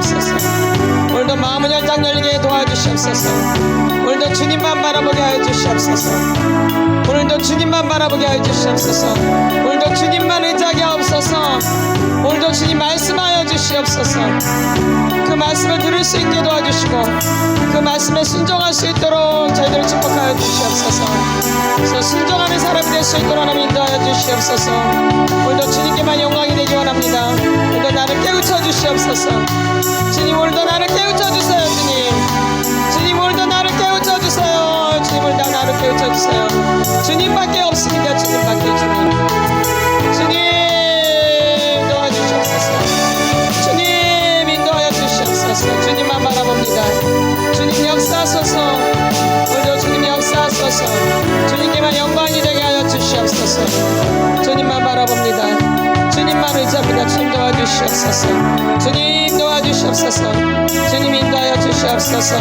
주시옵소서. 오늘도 마음을 열장 열리게 도와주시옵소서. 오늘도 주님만 바라보게 하여 주시옵소서. 오늘도 주님만 바라보게 하여 주시옵소서. 오늘도 주님만 의지하게 하옵소서. 오늘도 주님 말씀하여 주시옵소서. 그 말씀을 들을 수 있게 도와주시고 그 말씀에 순종할 수 있도록 저희들을 축복하여 주시옵소서. 그래서 순종하는 사람이 될 수 있도록 하나님 인도하여 주시옵소서. 오늘도 주님께만 영광이 되기 원합니다. 오늘도 나를 깨우쳐 주시옵소서. 주님 오늘도 나를 깨우쳐 주세요. 주님 오늘도 나를 깨우쳐 주세요. 주님 오늘도 나를 깨우쳐 주세요. 주님밖에 없습니다. 주님밖에 주님 도와주시옵소서. 주님 인도하여 주시옵소서. 주님만 바라봅니다. 주님 역사하소서. 오늘도 주님 역사하소서. 주님께만 영광이 되게 하여 주시옵소서. 주님만 바라봅니다. 주님만 의지합니다. 주님 도와주시옵소서. 주님 도와주시옵소서. 주님 인도하여 주시옵소서.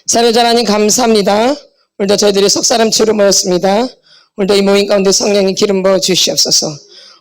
살려자 하나님 감사합니다. 오늘도 저희들이 속사람 치유로 모였습니다. 오늘도 이 모임 가운데 성령의 기름 부어 주시옵소서.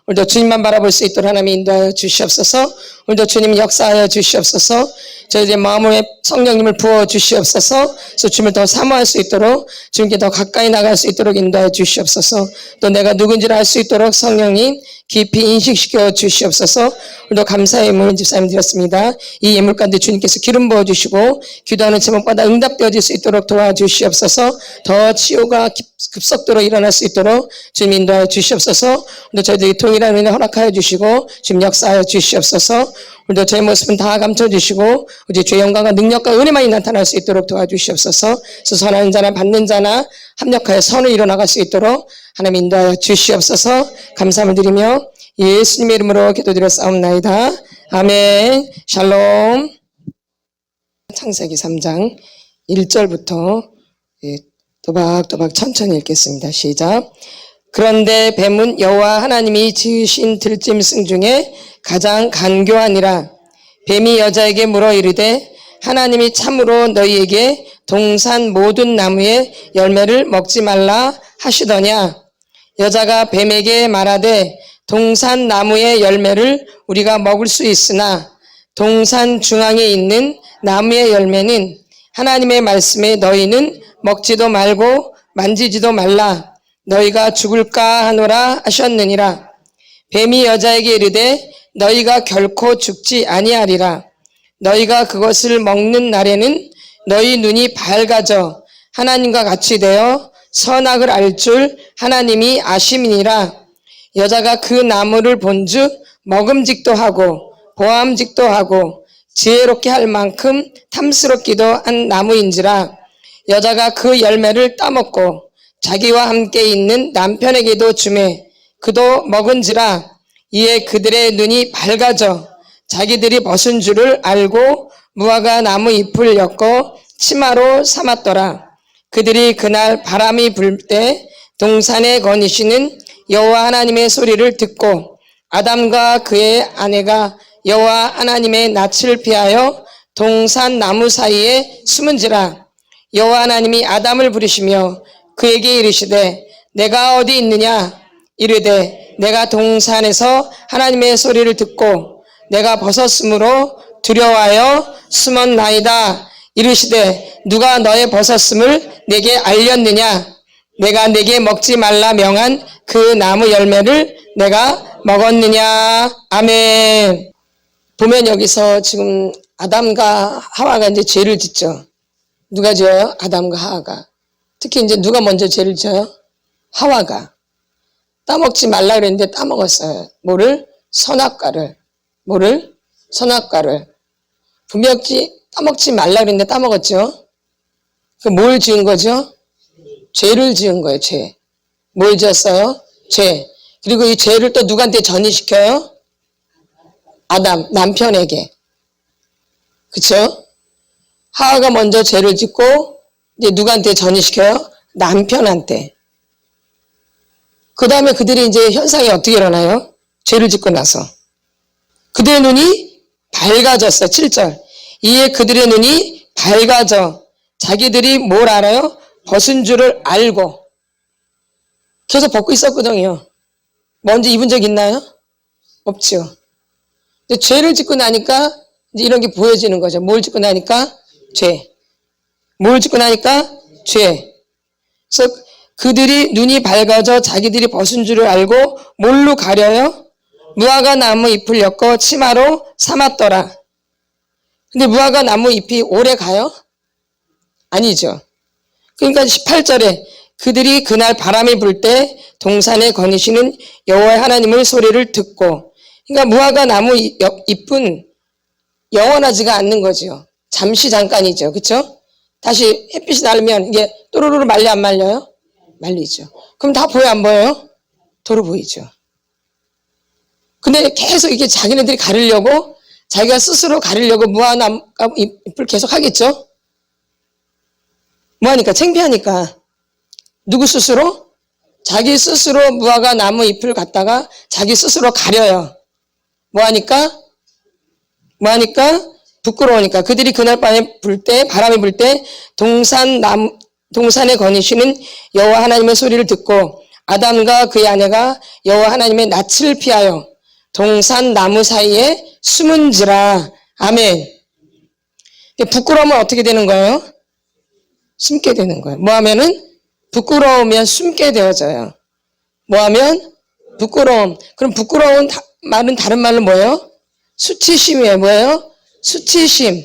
오늘도 주님만 바라볼 수 있도록 하나님 인도하여 주시옵소서. 오늘도 주님 역사하여 주시옵소서. 저희들의 마음에 성령님을 부어 주시옵소서. 그래서 주님을 더 사모할 수 있도록 주님께 더 가까이 나갈 수 있도록 인도하여 주시옵소서. 또 내가 누군지를 알 수 있도록 성령님 깊이 인식시켜 주시옵소서. 오늘도 감사의 예물 집사님 드렸습니다. 이 예물 가운데 주님께서 기름 부어 주시고 기도하는 제목마다 응답되어질 수 있도록 도와주시옵소서. 더 치유가 급속도로 일어날 수 있도록 주님 인도하여 주시옵소서. 오늘도 저희들이 통일한 은혜 허락하여 주시고 주님 역사하여 주시옵소서. 오늘도 저희 모습은 다 감춰주시고 우리 주의 영광과 능력과 은혜만이 나타날 수 있도록 도와주시옵소서. 그래서 선하는 자나 받는 자나 합력하여 선을 이뤄나갈 수 있도록 하나님 인도하여 주시옵소서. 감사함을 드리며 예수님의 이름으로 기도드렸사옵나이다. 아멘. 샬롬. 창세기 3장 1절부터 도박도박 천천히 읽겠습니다. 시작. 그런데 뱀은 여호와 하나님이 지으신 들짐승 중에 가장 간교하니라. 뱀이 여자에게 물어 이르되 하나님이 참으로 너희에게 동산 모든 나무의 열매를 먹지 말라 하시더냐. 여자가 뱀에게 말하되 동산 나무의 열매를 우리가 먹을 수 있으나 동산 중앙에 있는 나무의 열매는 하나님의 말씀에 너희는 먹지도 말고 만지지도 말라. 너희가 죽을까 하노라 하셨느니라. 뱀이 여자에게 이르되 너희가 결코 죽지 아니하리라. 너희가 그것을 먹는 날에는 너희 눈이 밝아져 하나님과 같이 되어 선악을 알 줄 하나님이 아심이니라. 여자가 그 나무를 본즉 먹음직도 하고 보암직도 하고 지혜롭게 할 만큼 탐스럽기도 한 나무인지라. 여자가 그 열매를 따먹고 자기와 함께 있는 남편에게도 주매 그도 먹은지라. 이에 그들의 눈이 밝아져 자기들이 벗은 줄을 알고 무화과 나무 잎을 엮어 치마로 삼았더라. 그들이 그날 바람이 불 때 동산에 거니시는 여호와 하나님의 소리를 듣고 아담과 그의 아내가 여호와 하나님의 낯을 피하여 동산 나무 사이에 숨은지라. 여호와 하나님이 아담을 부르시며 그에게 이르시되 내가 어디 있느냐. 이르되 내가 동산에서 하나님의 소리를 듣고 내가 벗었으므로 두려워하여 숨었나이다. 이르시되 누가 너의 벗었음을 내게 알렸느냐. 내가 내게 먹지 말라 명한 그 나무 열매를 내가 먹었느냐. 아멘. 보면 여기서 지금 아담과 하와가 이제 죄를 짓죠. 누가 지어요? 아담과 하와가. 특히 이제 누가 먼저 죄를 지어요? 하와가. 따먹지 말라 그랬는데 따먹었어요. 뭐를? 선악과를. 뭐를? 선악과를. 분명히 따먹지 말라 그랬는데 따먹었죠. 그 뭘 지은 거죠? 죄를 지은 거예요. 죄. 뭘 지었어요? 죄. 그리고 이 죄를 또 누구한테 전이시켜요? 아담, 남편에게. 그쵸? 하와가 먼저 죄를 짓고 이제 누구한테 전이시켜요? 남편한테. 그 다음에 그들이 이제 현상이 어떻게 일어나요? 죄를 짓고 나서 그들의 눈이 밝아졌어요. 7절. 이에 그들의 눈이 밝아져 자기들이 뭘 알아요? 벗은 줄을 알고. 계속 벗고 있었거든요. 먼저 입은 적 있나요? 없죠. 근데 죄를 짓고 나니까 이제 이런 게 보여지는 거죠. 뭘 짓고 나니까? 죄. 뭘 짓고 나니까? 죄. 그래서 그들이 눈이 밝아져 자기들이 벗은 줄을 알고 뭘로 가려요? 무화과 나무 잎을 엮어 치마로 삼았더라. 근데 무화과 나무 잎이 오래 가요? 아니죠. 그러니까 18절에 그들이 그날 바람이 불 때 동산에 거니시는 여호와의 하나님의 소리를 듣고, 그러니까 무화과 나무 잎은 영원하지가 않는 거죠. 잠시 잠깐이죠. 그렇죠? 다시 햇빛이 나면 이게 또르르 말려 안 말려요? 말리죠. 그럼 다 보여 안 보여요? 도로 보이죠. 근데 계속 이렇게 자기네들이 가리려고, 자기가 스스로 가리려고 무화과 잎을 계속 하겠죠? 뭐하니까? 창피하니까. 누구 스스로? 자기 스스로 무화과 나무 잎을 갖다가 자기 스스로 가려요. 뭐하니까? 부끄러우니까. 그들이 그날 밤에 바람이 불 때 동산에 거니시는 여호와 하나님의 소리를 듣고 아담과 그의 아내가 여호와 하나님의 낯을 피하여 동산 나무 사이에 숨은지라. 아멘. 부끄러우면 어떻게 되는 거예요? 숨게 되는 거예요. 뭐 하면은? 부끄러우면 숨게 되어져요. 뭐 하면? 부끄러움. 그럼 부끄러운 말은 다른 말로 뭐예요? 수치심이에요. 뭐예요? 수치심.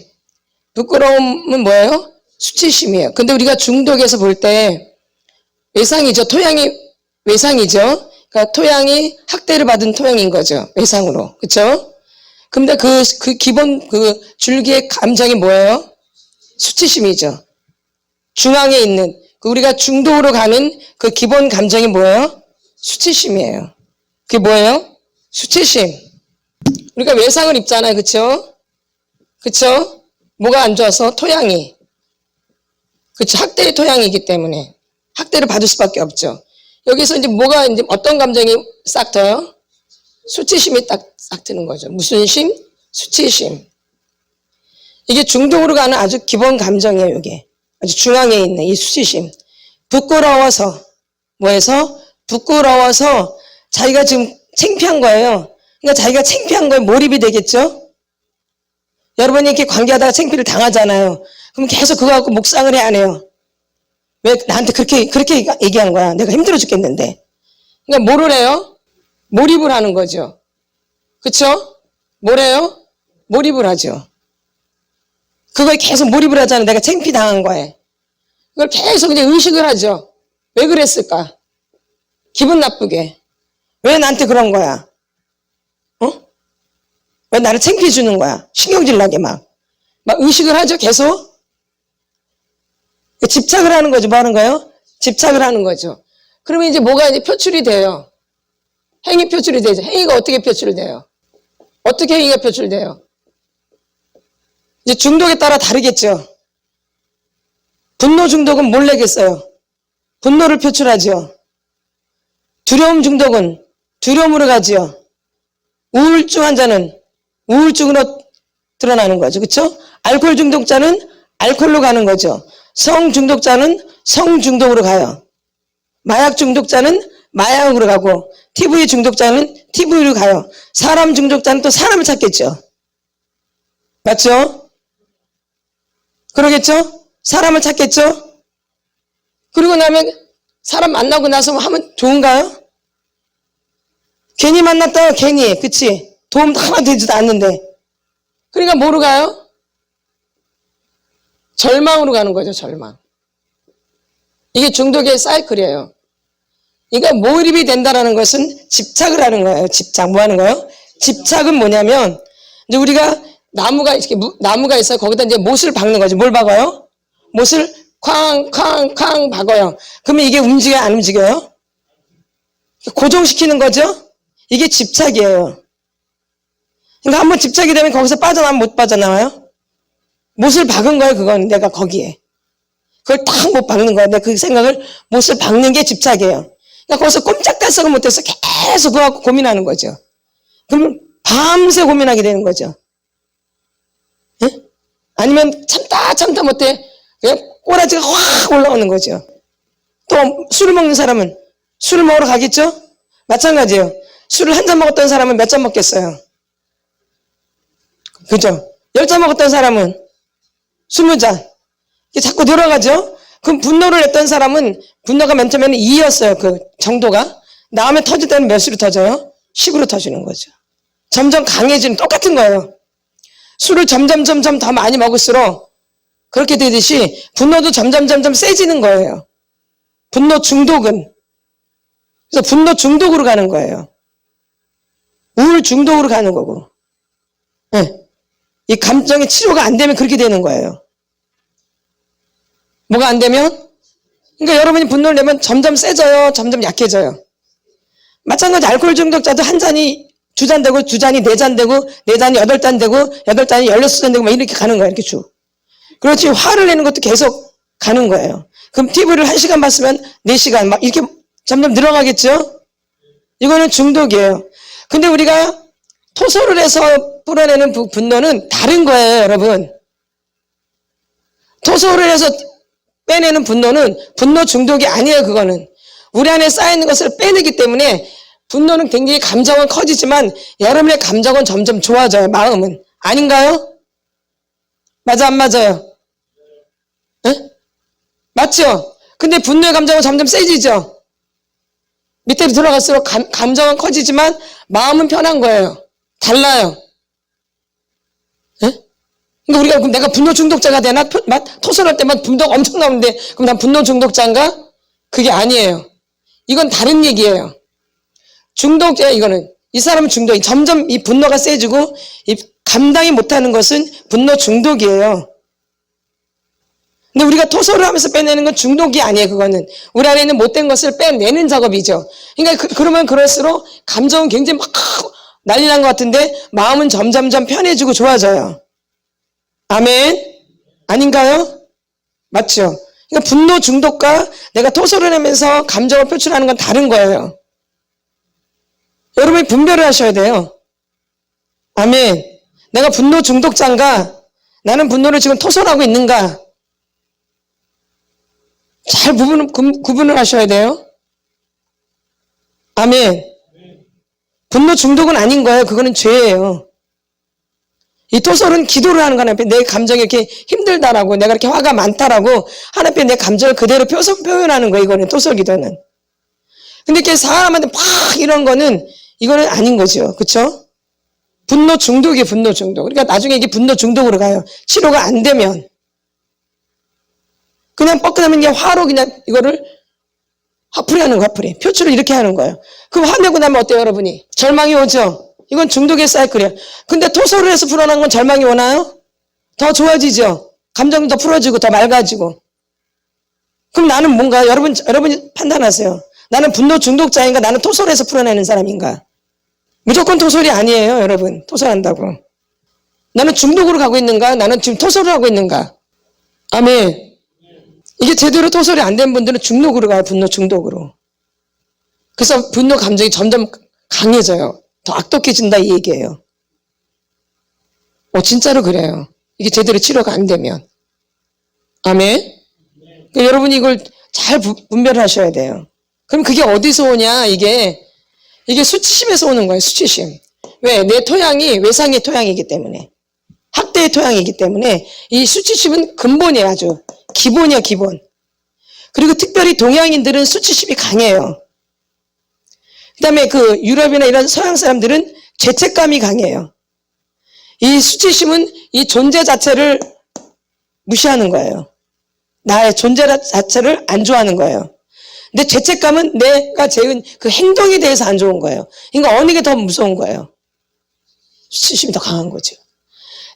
부끄러움은 뭐예요? 수치심이에요. 근데 우리가 중독에서 볼 때 외상이죠. 토양이 외상이죠. 그러니까 토양이 학대를 받은 토양인 거죠. 외상으로. 그렇죠? 근데 그 기본 줄기의 감정이 뭐예요? 수치심이죠. 중앙에 있는 우리가 중독으로 가는 그 기본 감정이 뭐예요? 수치심이에요. 그게 뭐예요? 수치심. 우리가 외상을 입잖아요. 그렇죠? 그렇죠? 뭐가 안 좋아서? 토양이. 그렇죠? 학대의 토양이기 때문에 학대를 받을 수밖에 없죠. 여기서 이제 뭐가 이제 어떤 감정이 싹 터요? 수치심이 싹 트는 거죠. 무슨 심? 수치심. 이게 중독으로 가는 아주 기본 감정이에요. 이게 아주 중앙에 있는 이 수치심. 부끄러워서 뭐해서? 부끄러워서 자기가 지금 창피한 거예요. 그러니까 자기가 창피한 거에 몰입이 되겠죠. 여러분이 이렇게 관계하다가 창피를 당하잖아요. 그럼 계속 그거 갖고 묵상을 해야 해요. 왜 나한테 그렇게 얘기한 거야? 내가 힘들어 죽겠는데. 그러니까 뭐를 해요? 몰입을 하는 거죠. 그쵸? 뭐래요? 몰입을 하죠. 그거에 계속 몰입을 하잖아요. 내가 창피 당한 거에. 그걸 계속 그냥 의식을 하죠. 왜 그랬을까? 기분 나쁘게. 왜 나한테 그런 거야? 왜 나를 창피해 주는 거야? 신경질 나게 막 의식을 하죠. 계속. 집착을 하는 거죠. 뭐 하는 거예요? 집착을 하는 거죠. 그러면 이제 뭐가 이제 표출이 돼요? 행위 표출이 되죠. 행위가 어떻게 표출이 돼요? 어떻게 행위가 표출돼요? 이제 중독에 따라 다르겠죠. 분노 중독은 뭘 내겠어요? 분노를 표출하죠. 두려움 중독은 두려움으로 가지요. 우울증 환자는 우울증으로 드러나는 거죠. 그렇죠? 알코올 중독자는 알코올로 가는 거죠. 성 중독자는 성 중독으로 가요. 마약 중독자는 마약으로 가고 TV 중독자는 TV로 가요. 사람 중독자는 또 사람을 찾겠죠. 맞죠? 그러겠죠? 사람을 찾겠죠? 그러고 나면 사람 만나고 나서 하면 좋은가요? 괜히 만났다 괜히. 그치? 도움 하나 되지도 않는데. 그러니까 뭐로 가요? 절망으로 가는 거죠. 절망. 이게 중독의 사이클이에요. 그러니까 몰입이 된다는 것은 집착을 하는 거예요. 집착. 뭐 하는 거예요? 집착은 뭐냐면 이제 우리가 나무가 있어요. 거기다 이제 못을 박는 거죠. 뭘 박아요? 못을 쾅쾅쾅 박아요. 그러면 이게 움직여요? 안 움직여요? 고정시키는 거죠? 이게 집착이에요. 그러니까 한번 집착이 되면 거기서 빠져나오면 못 빠져나와요? 못을 박은 거예요. 그건 내가 거기에. 그걸 딱 못 박는 거야. 내가 그 생각을 못을 박는 게 집착이에요. 그러니까 거기서 꼼짝달싹을 못해서 계속 그거 갖고 고민하는 거죠. 그러면 밤새 고민하게 되는 거죠. 예? 아니면 참다 못해 그냥 꼬라지가 확 올라오는 거죠. 또 술을 먹는 사람은 술을 먹으러 가겠죠? 마찬가지예요. 술을 한 잔 먹었던 사람은 몇 잔 먹겠어요? 그죠? 10잔 먹었던 사람은 20잔. 이게 자꾸 늘어가죠? 그럼 분노를 냈던 사람은 분노가 맨 처음에는 2였어요. 그 정도가. 다음에 터질 때는 몇 수로 터져요? 10으로 터지는 거죠. 점점 강해지는 똑같은 거예요. 술을 점점 더 많이 먹을수록 그렇게 되듯이 분노도 점점 세지는 거예요. 분노 중독은. 그래서 분노 중독으로 가는 거예요. 우울 중독으로 가는 거고. 네. 이 감정의 치료가 안 되면 그렇게 되는 거예요. 뭐가 안 되면? 그러니까 여러분이 분노를 내면 점점 세져요. 점점 약해져요. 마찬가지 알코올 중독자도 한 잔이 2잔 되고 2잔이 4잔 되고 4잔이 8잔 되고 8잔이 16잔 되고 막 이렇게 가는 거예요. 이렇게 쭉. 그렇지 화를 내는 것도 계속 가는 거예요. 그럼 TV를 1시간 봤으면 4시간 막 이렇게 점점 늘어가겠죠? 이거는 중독이에요. 근데 우리가 토설을 해서 풀어내는 분노는 다른 거예요, 여러분. 토설을 해서 빼내는 분노는 분노 중독이 아니에요, 그거는. 우리 안에 쌓여있는 것을 빼내기 때문에 분노는 굉장히 감정은 커지지만 여러분의 감정은 점점 좋아져요, 마음은. 아닌가요? 맞아, 안 맞아요? 네? 맞죠? 근데 분노의 감정은 점점 세지죠? 밑으로 들어갈수록 감정은 커지지만 마음은 편한 거예요. 달라요. 네? 그러니까 우리가 그럼 내가 분노 중독자가 되나? 토설할 때만 분노가 엄청 나오는데 그럼 난 분노 중독자인가? 그게 아니에요. 이건 다른 얘기예요. 중독자 이거는 이 사람은 중독이 점점 이 분노가 세지고 이 감당이 못하는 것은 분노 중독이에요. 근데 우리가 토설을 하면서 빼내는 건 중독이 아니에요. 그거는 우리 안에 있는 못된 것을 빼내는 작업이죠. 그러니까 그러면 그럴수록 감정은 굉장히 막 난리 난 것 같은데 마음은 점점 편해지고 좋아져요. 아멘? 아닌가요? 맞죠? 그러니까 분노 중독과 내가 토설을 하면서 감정을 표출하는 건 다른 거예요. 여러분이 분별을 하셔야 돼요. 아멘. 내가 분노 중독자인가? 나는 분노를 지금 토설하고 있는가? 잘 구분을 하셔야 돼요. 아멘. 분노 중독은 아닌 거예요. 그거는 죄예요. 이 토설은 기도를 하는 거 하나님 앞에 내 감정이 이렇게 힘들다라고 내가 이렇게 화가 많다라고 하나님 앞에 내 감정을 그대로 표현하는 거예요. 이거는 토설 기도는. 근데 이렇게 사람한테 막 이런 거는 이거는 아닌 거죠. 그렇죠? 분노 중독이에요. 분노 중독. 그러니까 나중에 이게 분노 중독으로 가요. 치료가 안 되면. 그냥 뻐근하면 그냥 화로 그냥 이거를 화풀이 하는 거, 화풀이. 표출을 이렇게 하는 거예요. 그럼 화내고 나면 어때요, 여러분이? 절망이 오죠? 이건 중독의 사이클이에요. 근데 토설을 해서 풀어난 건 절망이 오나요? 더 좋아지죠? 감정이 더 풀어지고 더 맑아지고. 그럼 나는 뭔가, 여러분이 판단하세요. 나는 분노 중독자인가? 나는 토설해서 풀어내는 사람인가? 무조건 토설이 아니에요, 여러분. 토설한다고. 나는 중독으로 가고 있는가? 나는 지금 토설을 하고 있는가? 아멘. 이게 제대로 토설이 안 된 분들은 중독으로 가요. 분노 중독으로. 그래서 분노 감정이 점점 강해져요. 더 악독해진다 이 얘기예요. 진짜로 그래요. 이게 제대로 치료가 안 되면. 아멘. 그러니까 여러분이 이걸 잘 분별을 하셔야 돼요. 그럼 그게 어디서 오냐? 이게 수치심에서 오는 거예요. 수치심. 왜? 내 토양이 외상의 토양이기 때문에. 학대의 토양이기 때문에 이 수치심은 근본이에요. 아주. 기본이야, 기본. 그리고 특별히 동양인들은 수치심이 강해요. 그 다음에 그 유럽이나 이런 서양 사람들은 죄책감이 강해요. 이 수치심은 이 존재 자체를 무시하는 거예요. 나의 존재 자체를 안 좋아하는 거예요. 근데 죄책감은 내가 재은 그 행동에 대해서 안 좋은 거예요. 그러니까 어느 게 더 무서운 거예요? 수치심이 더 강한 거죠.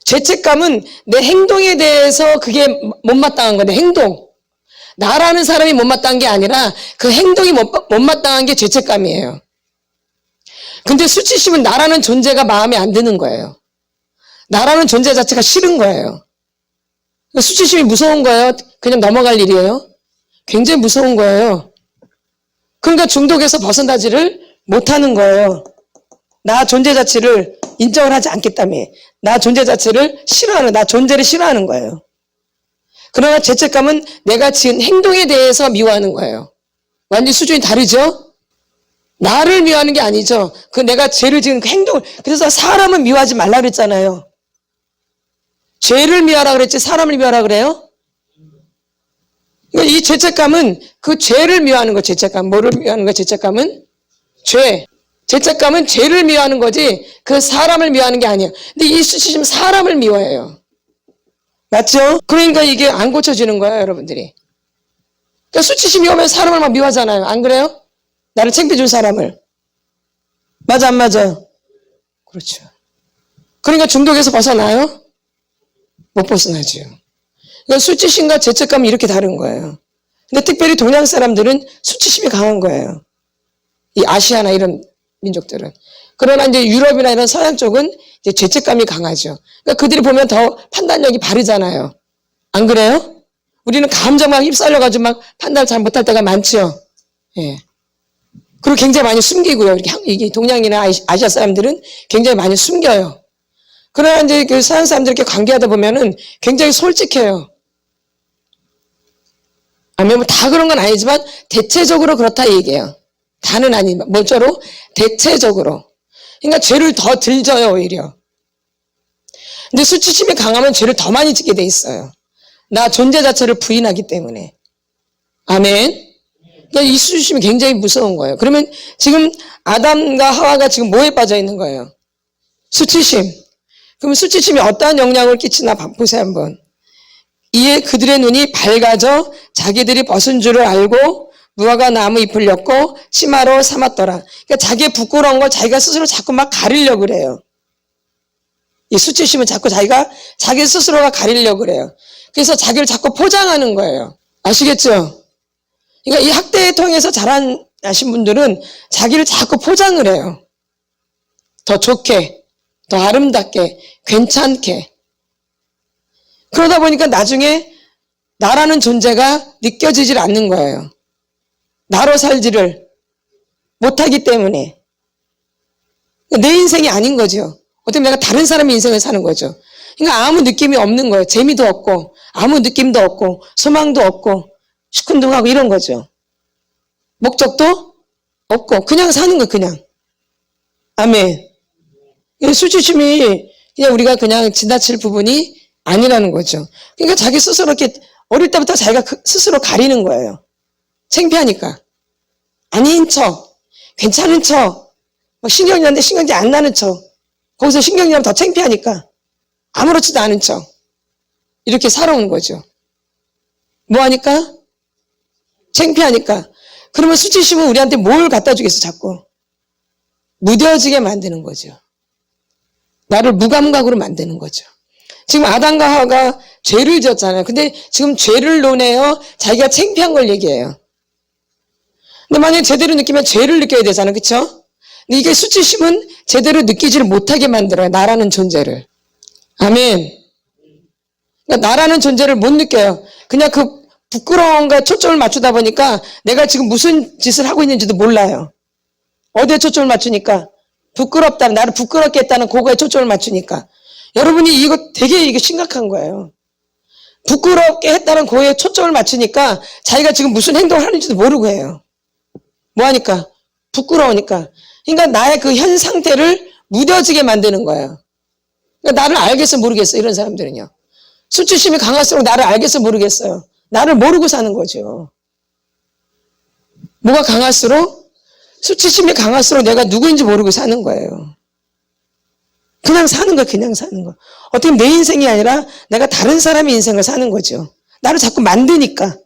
죄책감은 내 행동에 대해서 그게 못마땅한 거예요. 행동. 나라는 사람이 못마땅한 게 아니라 그 행동이 못마땅한 게 죄책감이에요. 근데 수치심은 나라는 존재가 마음에 안 드는 거예요. 나라는 존재 자체가 싫은 거예요. 수치심이 무서운 거예요? 그냥 넘어갈 일이에요? 굉장히 무서운 거예요. 그러니까 중독에서 벗어나지를 못하는 거예요. 나 존재 자체를 인정을 하지 않겠다며. 나 존재 자체를 싫어하는, 나 존재를 싫어하는 거예요. 그러나 죄책감은 내가 지은 행동에 대해서 미워하는 거예요. 완전히 수준이 다르죠? 나를 미워하는 게 아니죠. 그 내가 죄를 지은 그 행동을. 그래서 사람은 미워하지 말라 그랬잖아요. 죄를 미워하라 그랬지 사람을 미워하라 그래요? 이 죄책감은 그 죄를 미워하는 거. 죄책감. 뭐를 미워하는 거? 죄책감은? 죄. 죄책감은 죄를 미워하는 거지 그 사람을 미워하는 게 아니에요. 근데 이 수치심은 사람을 미워해요. 맞죠? 그러니까 이게 안 고쳐지는 거예요, 여러분들이. 그러니까 수치심이 오면 사람을 막 미워하잖아요. 안 그래요? 나를 창피해준 사람을. 맞아, 안 맞아요? 그렇죠. 그러니까 중독에서 벗어나요? 못 벗어나죠. 그러니까 수치심과 죄책감이 이렇게 다른 거예요. 근데 특별히 동양 사람들은 수치심이 강한 거예요. 이 아시아나 이런 민족들은. 그러나 이제 유럽이나 이런 서양 쪽은 이제 죄책감이 강하죠. 그러니까 그들이 보면 더 판단력이 바르잖아요. 안 그래요? 우리는 감정만 휩쓸려가지고 막 판단을 잘 못할 때가 많죠. 예. 그리고 굉장히 많이 숨기고요. 이게 동양이나 아시아 사람들은 굉장히 많이 숨겨요. 그러나 이제 그 서양 사람들께 관계하다 보면은 굉장히 솔직해요. 아니면 다 그런 건 아니지만 대체적으로 그렇다 얘기해요. 다는 아니지만 뭐처럼 대체적으로. 그러니까 죄를 더 덜 져요 오히려. 근데 수치심이 강하면 죄를 더 많이 짓게 돼 있어요. 나 존재 자체를 부인하기 때문에. 아멘. 그러니까 이 수치심이 굉장히 무서운 거예요. 그러면 지금 아담과 하와가 지금 뭐에 빠져 있는 거예요? 수치심. 그럼 수치심이 어떠한 영향을 끼치나 보세요 한번. 이에 그들의 눈이 밝아져 자기들이 벗은 줄을 알고 무화과 나무 잎을 엮고 치마로 삼았더라. 그러니까 자기의 부끄러운 걸 자기가 스스로 자꾸 막 가리려고 그래요. 이 수치심은 자꾸 자기 스스로가 가리려고 그래요. 그래서 자기를 자꾸 포장하는 거예요. 아시겠죠? 그러니까 이 학대를 통해서 자라신 분들은 자기를 자꾸 포장을 해요. 더 좋게, 더 아름답게, 괜찮게. 그러다 보니까 나중에 나라는 존재가 느껴지질 않는 거예요. 나로 살지를 못하기 때문에. 내 인생이 아닌 거죠. 어떻게 내가 다른 사람의 인생을 사는 거죠. 그러니까 아무 느낌이 없는 거예요. 재미도 없고 아무 느낌도 없고 소망도 없고 시큰둥하고 이런 거죠. 목적도 없고 그냥 사는 거 그냥. 아멘. 수치심이 그냥 우리가 그냥 지나칠 부분이 아니라는 거죠. 그러니까 자기 스스로 이렇게 어릴 때부터 자기가 스스로 가리는 거예요. 창피하니까. 아닌 척, 괜찮은 척, 막 신경이 나는데 신경이 안 나는 척. 거기서 신경이 나면 더 창피하니까 아무렇지도 않은 척. 이렇게 살아오는 거죠. 뭐 하니까? 창피하니까. 그러면 수치심은 우리한테 뭘 갖다 주겠어 자꾸? 무뎌지게 만드는 거죠. 나를 무감각으로 만드는 거죠. 지금 아담과 하와가 죄를 지었잖아요. 근데 지금 죄를 논해요. 자기가 창피한 걸 얘기해요. 근데 만약에 제대로 느끼면 죄를 느껴야 되잖아요. 그렇죠? 근데 이게 수치심은 제대로 느끼지를 못하게 만들어요. 나라는 존재를. 아멘. 그러니까 나라는 존재를 못 느껴요. 그냥 그 부끄러운 거에 초점을 맞추다 보니까 내가 지금 무슨 짓을 하고 있는지도 몰라요. 어디에 초점을 맞추니까? 부끄럽다, 나를 부끄럽게 했다는 그거에 초점을 맞추니까. 여러분이 이거 되게 이게 심각한 거예요. 부끄럽게 했다는 그거에 초점을 맞추니까 자기가 지금 무슨 행동을 하는지도 모르고 해요. 뭐 하니까? 부끄러우니까. 그러니까 나의 그 현 상태를 무뎌지게 만드는 거예요. 그러니까 나를 알겠어 모르겠어 이런 사람들은요. 수치심이 강할수록 나를 알겠어 모르겠어요. 나를 모르고 사는 거죠. 뭐가 강할수록? 수치심이 강할수록 내가 누구인지 모르고 사는 거예요. 그냥 사는 거야, 그냥 사는 거. 어떻게 내 인생이 아니라 내가 다른 사람의 인생을 사는 거죠. 나를 자꾸 만드니까.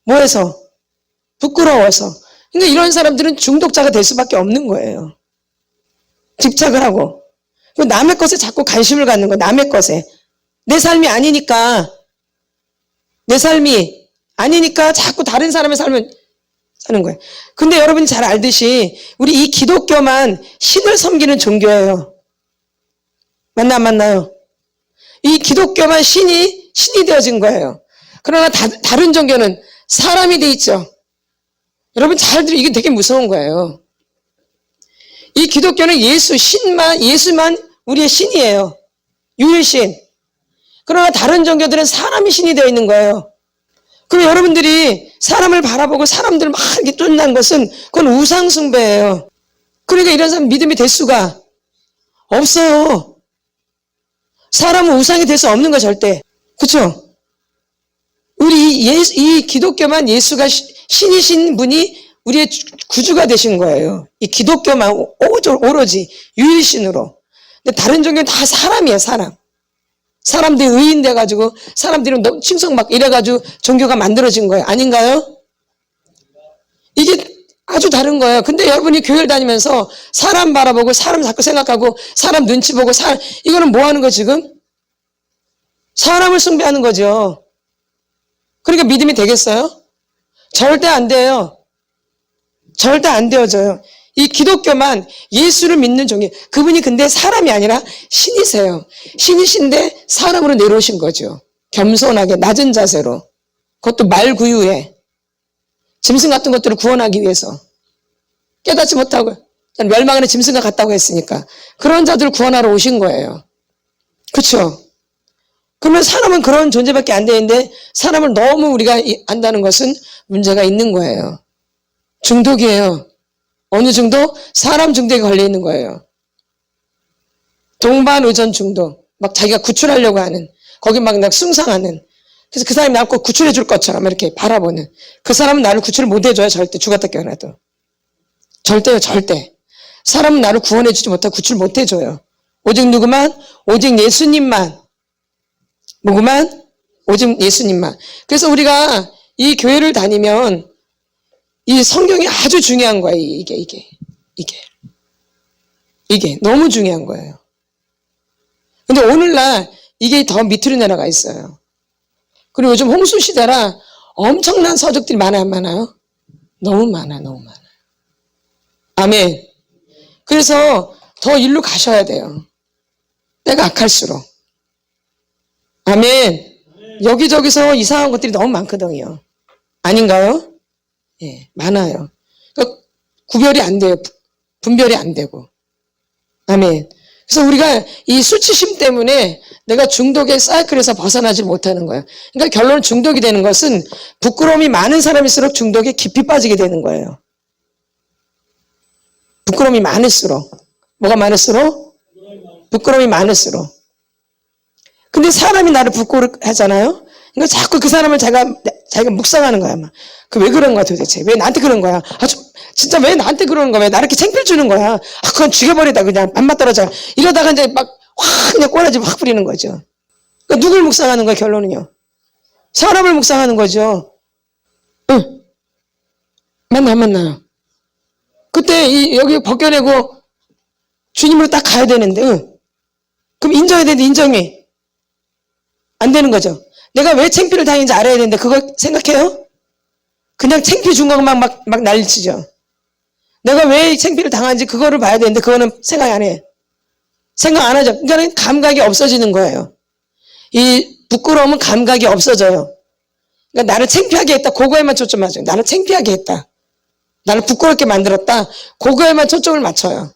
뭐해서? 부끄러워서. 그러니까 이런 사람들은 중독자가 될 수밖에 없는 거예요. 집착을 하고. 남의 것에 자꾸 관심을 갖는 거예요, 남의 것에. 내 삶이 아니니까. 내 삶이 아니니까 자꾸 다른 사람의 삶을 사는 거예요. 근데 여러분이 잘 알듯이 우리 이 기독교만 신을 섬기는 종교예요. 맞나 안 맞나요? 이 기독교만 신이 되어진 거예요. 그러나 다른 종교는 사람이 돼 있죠. 여러분 잘 들으세요. 이게 되게 무서운 거예요. 이 기독교는 예수만 우리의 신이에요. 유일신. 그러나 다른 종교들은 사람이 신이 되어 있는 거예요. 그럼 여러분들이 사람을 바라보고 사람들 막 이렇게 쫓는 것은 그건 우상숭배예요. 그러니까 이런 사람 믿음이 될 수가 없어요. 사람은 우상이 될 수 없는 거 절대. 그렇죠? 우리 이 기독교만 예수가 신이신 분이 우리의 구주가 되신 거예요. 이 기독교만 오로지 유일신으로. 근데 다른 종교는 다 사람이에요, 사람. 사람들이 의인 돼가지고 사람들이 너무 칭송 막 이래가지고 종교가 만들어진 거예요. 아닌가요? 이게 아주 다른 거예요. 근데 여러분이 교회를 다니면서 사람 바라보고 사람 자꾸 생각하고 사람 눈치 보고 이거는 뭐 하는 거 지금? 사람을 숭배하는 거죠. 그러니까 믿음이 되겠어요? 절대 안 돼요. 절대 안 되어져요. 이 기독교만 예수를 믿는 종이 그분이 근데 사람이 아니라 신이세요. 신이신데 사람으로 내려오신 거죠. 겸손하게 낮은 자세로. 그것도 말구유에 짐승 같은 것들을 구원하기 위해서 깨닫지 못하고 멸망하는 짐승과 같다고 했으니까 그런 자들을 구원하러 오신 거예요. 그렇죠? 그러면 사람은 그런 존재밖에 안 되는데 사람을 너무 우리가 안다는 것은 문제가 있는 거예요. 중독이에요. 어느 중독? 사람 중독에 걸려 있는 거예요. 동반의전 중독. 막 자기가 구출하려고 하는, 거기 막 숭상하는. 그래서 그 사람이 나를 꼭 구출해 줄 것처럼 이렇게 바라보는. 그 사람은 나를 구출을 못 해줘요. 절대. 죽었다 깨어나도. 절대요. 절대. 사람은 나를 구원해 주지 못하고 구출 못 해줘요. 오직 누구만? 오직 예수님만. 누구만? 오직 예수님만. 그래서 우리가 이 교회를 다니면 이 성경이 아주 중요한 거예요. 이게 너무 중요한 거예요. 근데 오늘날 이게 더 밑으로 내려가 있어요. 그리고 요즘 홍수 시대라 엄청난 서적들이 많아요, 안 많아요? 너무 많아요. 아멘. 그래서 더 일로 가셔야 돼요. 때가 악할수록. 아멘. 여기저기서 이상한 것들이 너무 많거든요. 아닌가요? 예, 많아요. 그러니까 구별이 안 돼요. 분별이 안 되고. 아멘. 그래서 우리가 이 수치심 때문에 내가 중독의 사이클에서 벗어나지 못하는 거예요. 그러니까 결론은 중독이 되는 것은 부끄러움이 많은 사람일수록 중독에 깊이 빠지게 되는 거예요. 부끄러움이 많을수록. 뭐가 많을수록? 부끄러움이 많을수록. 근데 사람이 나를 부끄러워하잖아요. 그러니까 자꾸 그 사람을 자기가 묵상하는 거야. 왜 그런 거야 도대체? 왜 나한테 그런 거야? 진짜 왜 나한테 그러는 거야? 왜 나 이렇게 창피를 주는 거야? 그건 죽여버리다 그냥 맘만 떨어져. 이러다가 이제 막 확 그냥 꼬라지 확 부리는 거죠. 그러니까 누굴 묵상하는 거야 결론은요? 사람을 묵상하는 거죠. 응. 만나요. 그때 여기 벗겨내고 주님으로 딱 가야 되는데, 응. 그럼 인정해야 되는데 인정이 안 되는 거죠. 내가 왜 창피를 당했는지 알아야 되는데 그걸 생각해요? 그냥 창피 준 것만 막 난리치죠. 내가 왜 창피를 당한지 그거를 봐야 되는데 그거는 생각 안 해. 생각 안 하죠. 그러니까 감각이 없어지는 거예요. 이 부끄러움은 감각이 없어져요. 그러니까 나를 창피하게 했다. 그거에만 초점하죠. 나를 창피하게 했다. 나를 부끄럽게 만들었다. 그거에만 초점을 맞춰요.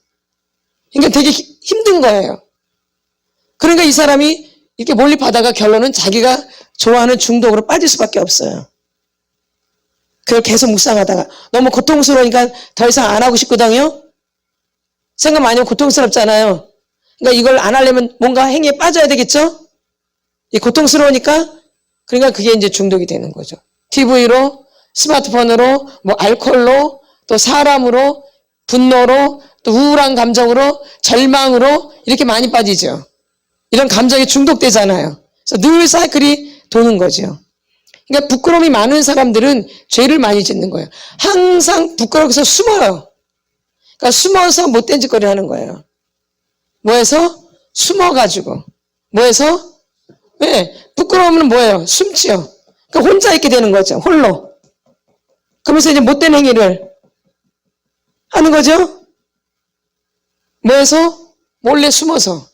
그러니까 되게 힘든 거예요. 그러니까 이 사람이 이렇게 몰입하다가 결론은 자기가 좋아하는 중독으로 빠질 수밖에 없어요. 그걸 계속 묵상하다가 너무 고통스러우니까 더 이상 안 하고 싶거든요. 생각 많이 하면 고통스럽잖아요. 그러니까 이걸 안 하려면 뭔가 행위에 빠져야 되겠죠? 이 고통스러우니까 그러니까 그게 이제 중독이 되는 거죠. TV로, 스마트폰으로, 알코올로, 또 사람으로, 분노로, 또 우울한 감정으로, 절망으로 이렇게 많이 빠지죠. 이런 감정에 중독되잖아요. 그래서 늘 사이클이 도는 거죠. 그러니까 부끄러움이 많은 사람들은 죄를 많이 짓는 거예요. 항상 부끄러워서 숨어요. 그러니까 숨어서 못된 짓거리를 하는 거예요. 뭐해서? 숨어가지고. 뭐해서? 왜? 부끄러움은 뭐예요? 숨지요. 그러니까 혼자 있게 되는 거죠. 홀로. 그러면서 이제 못된 행위를 하는 거죠. 뭐해서? 몰래 숨어서.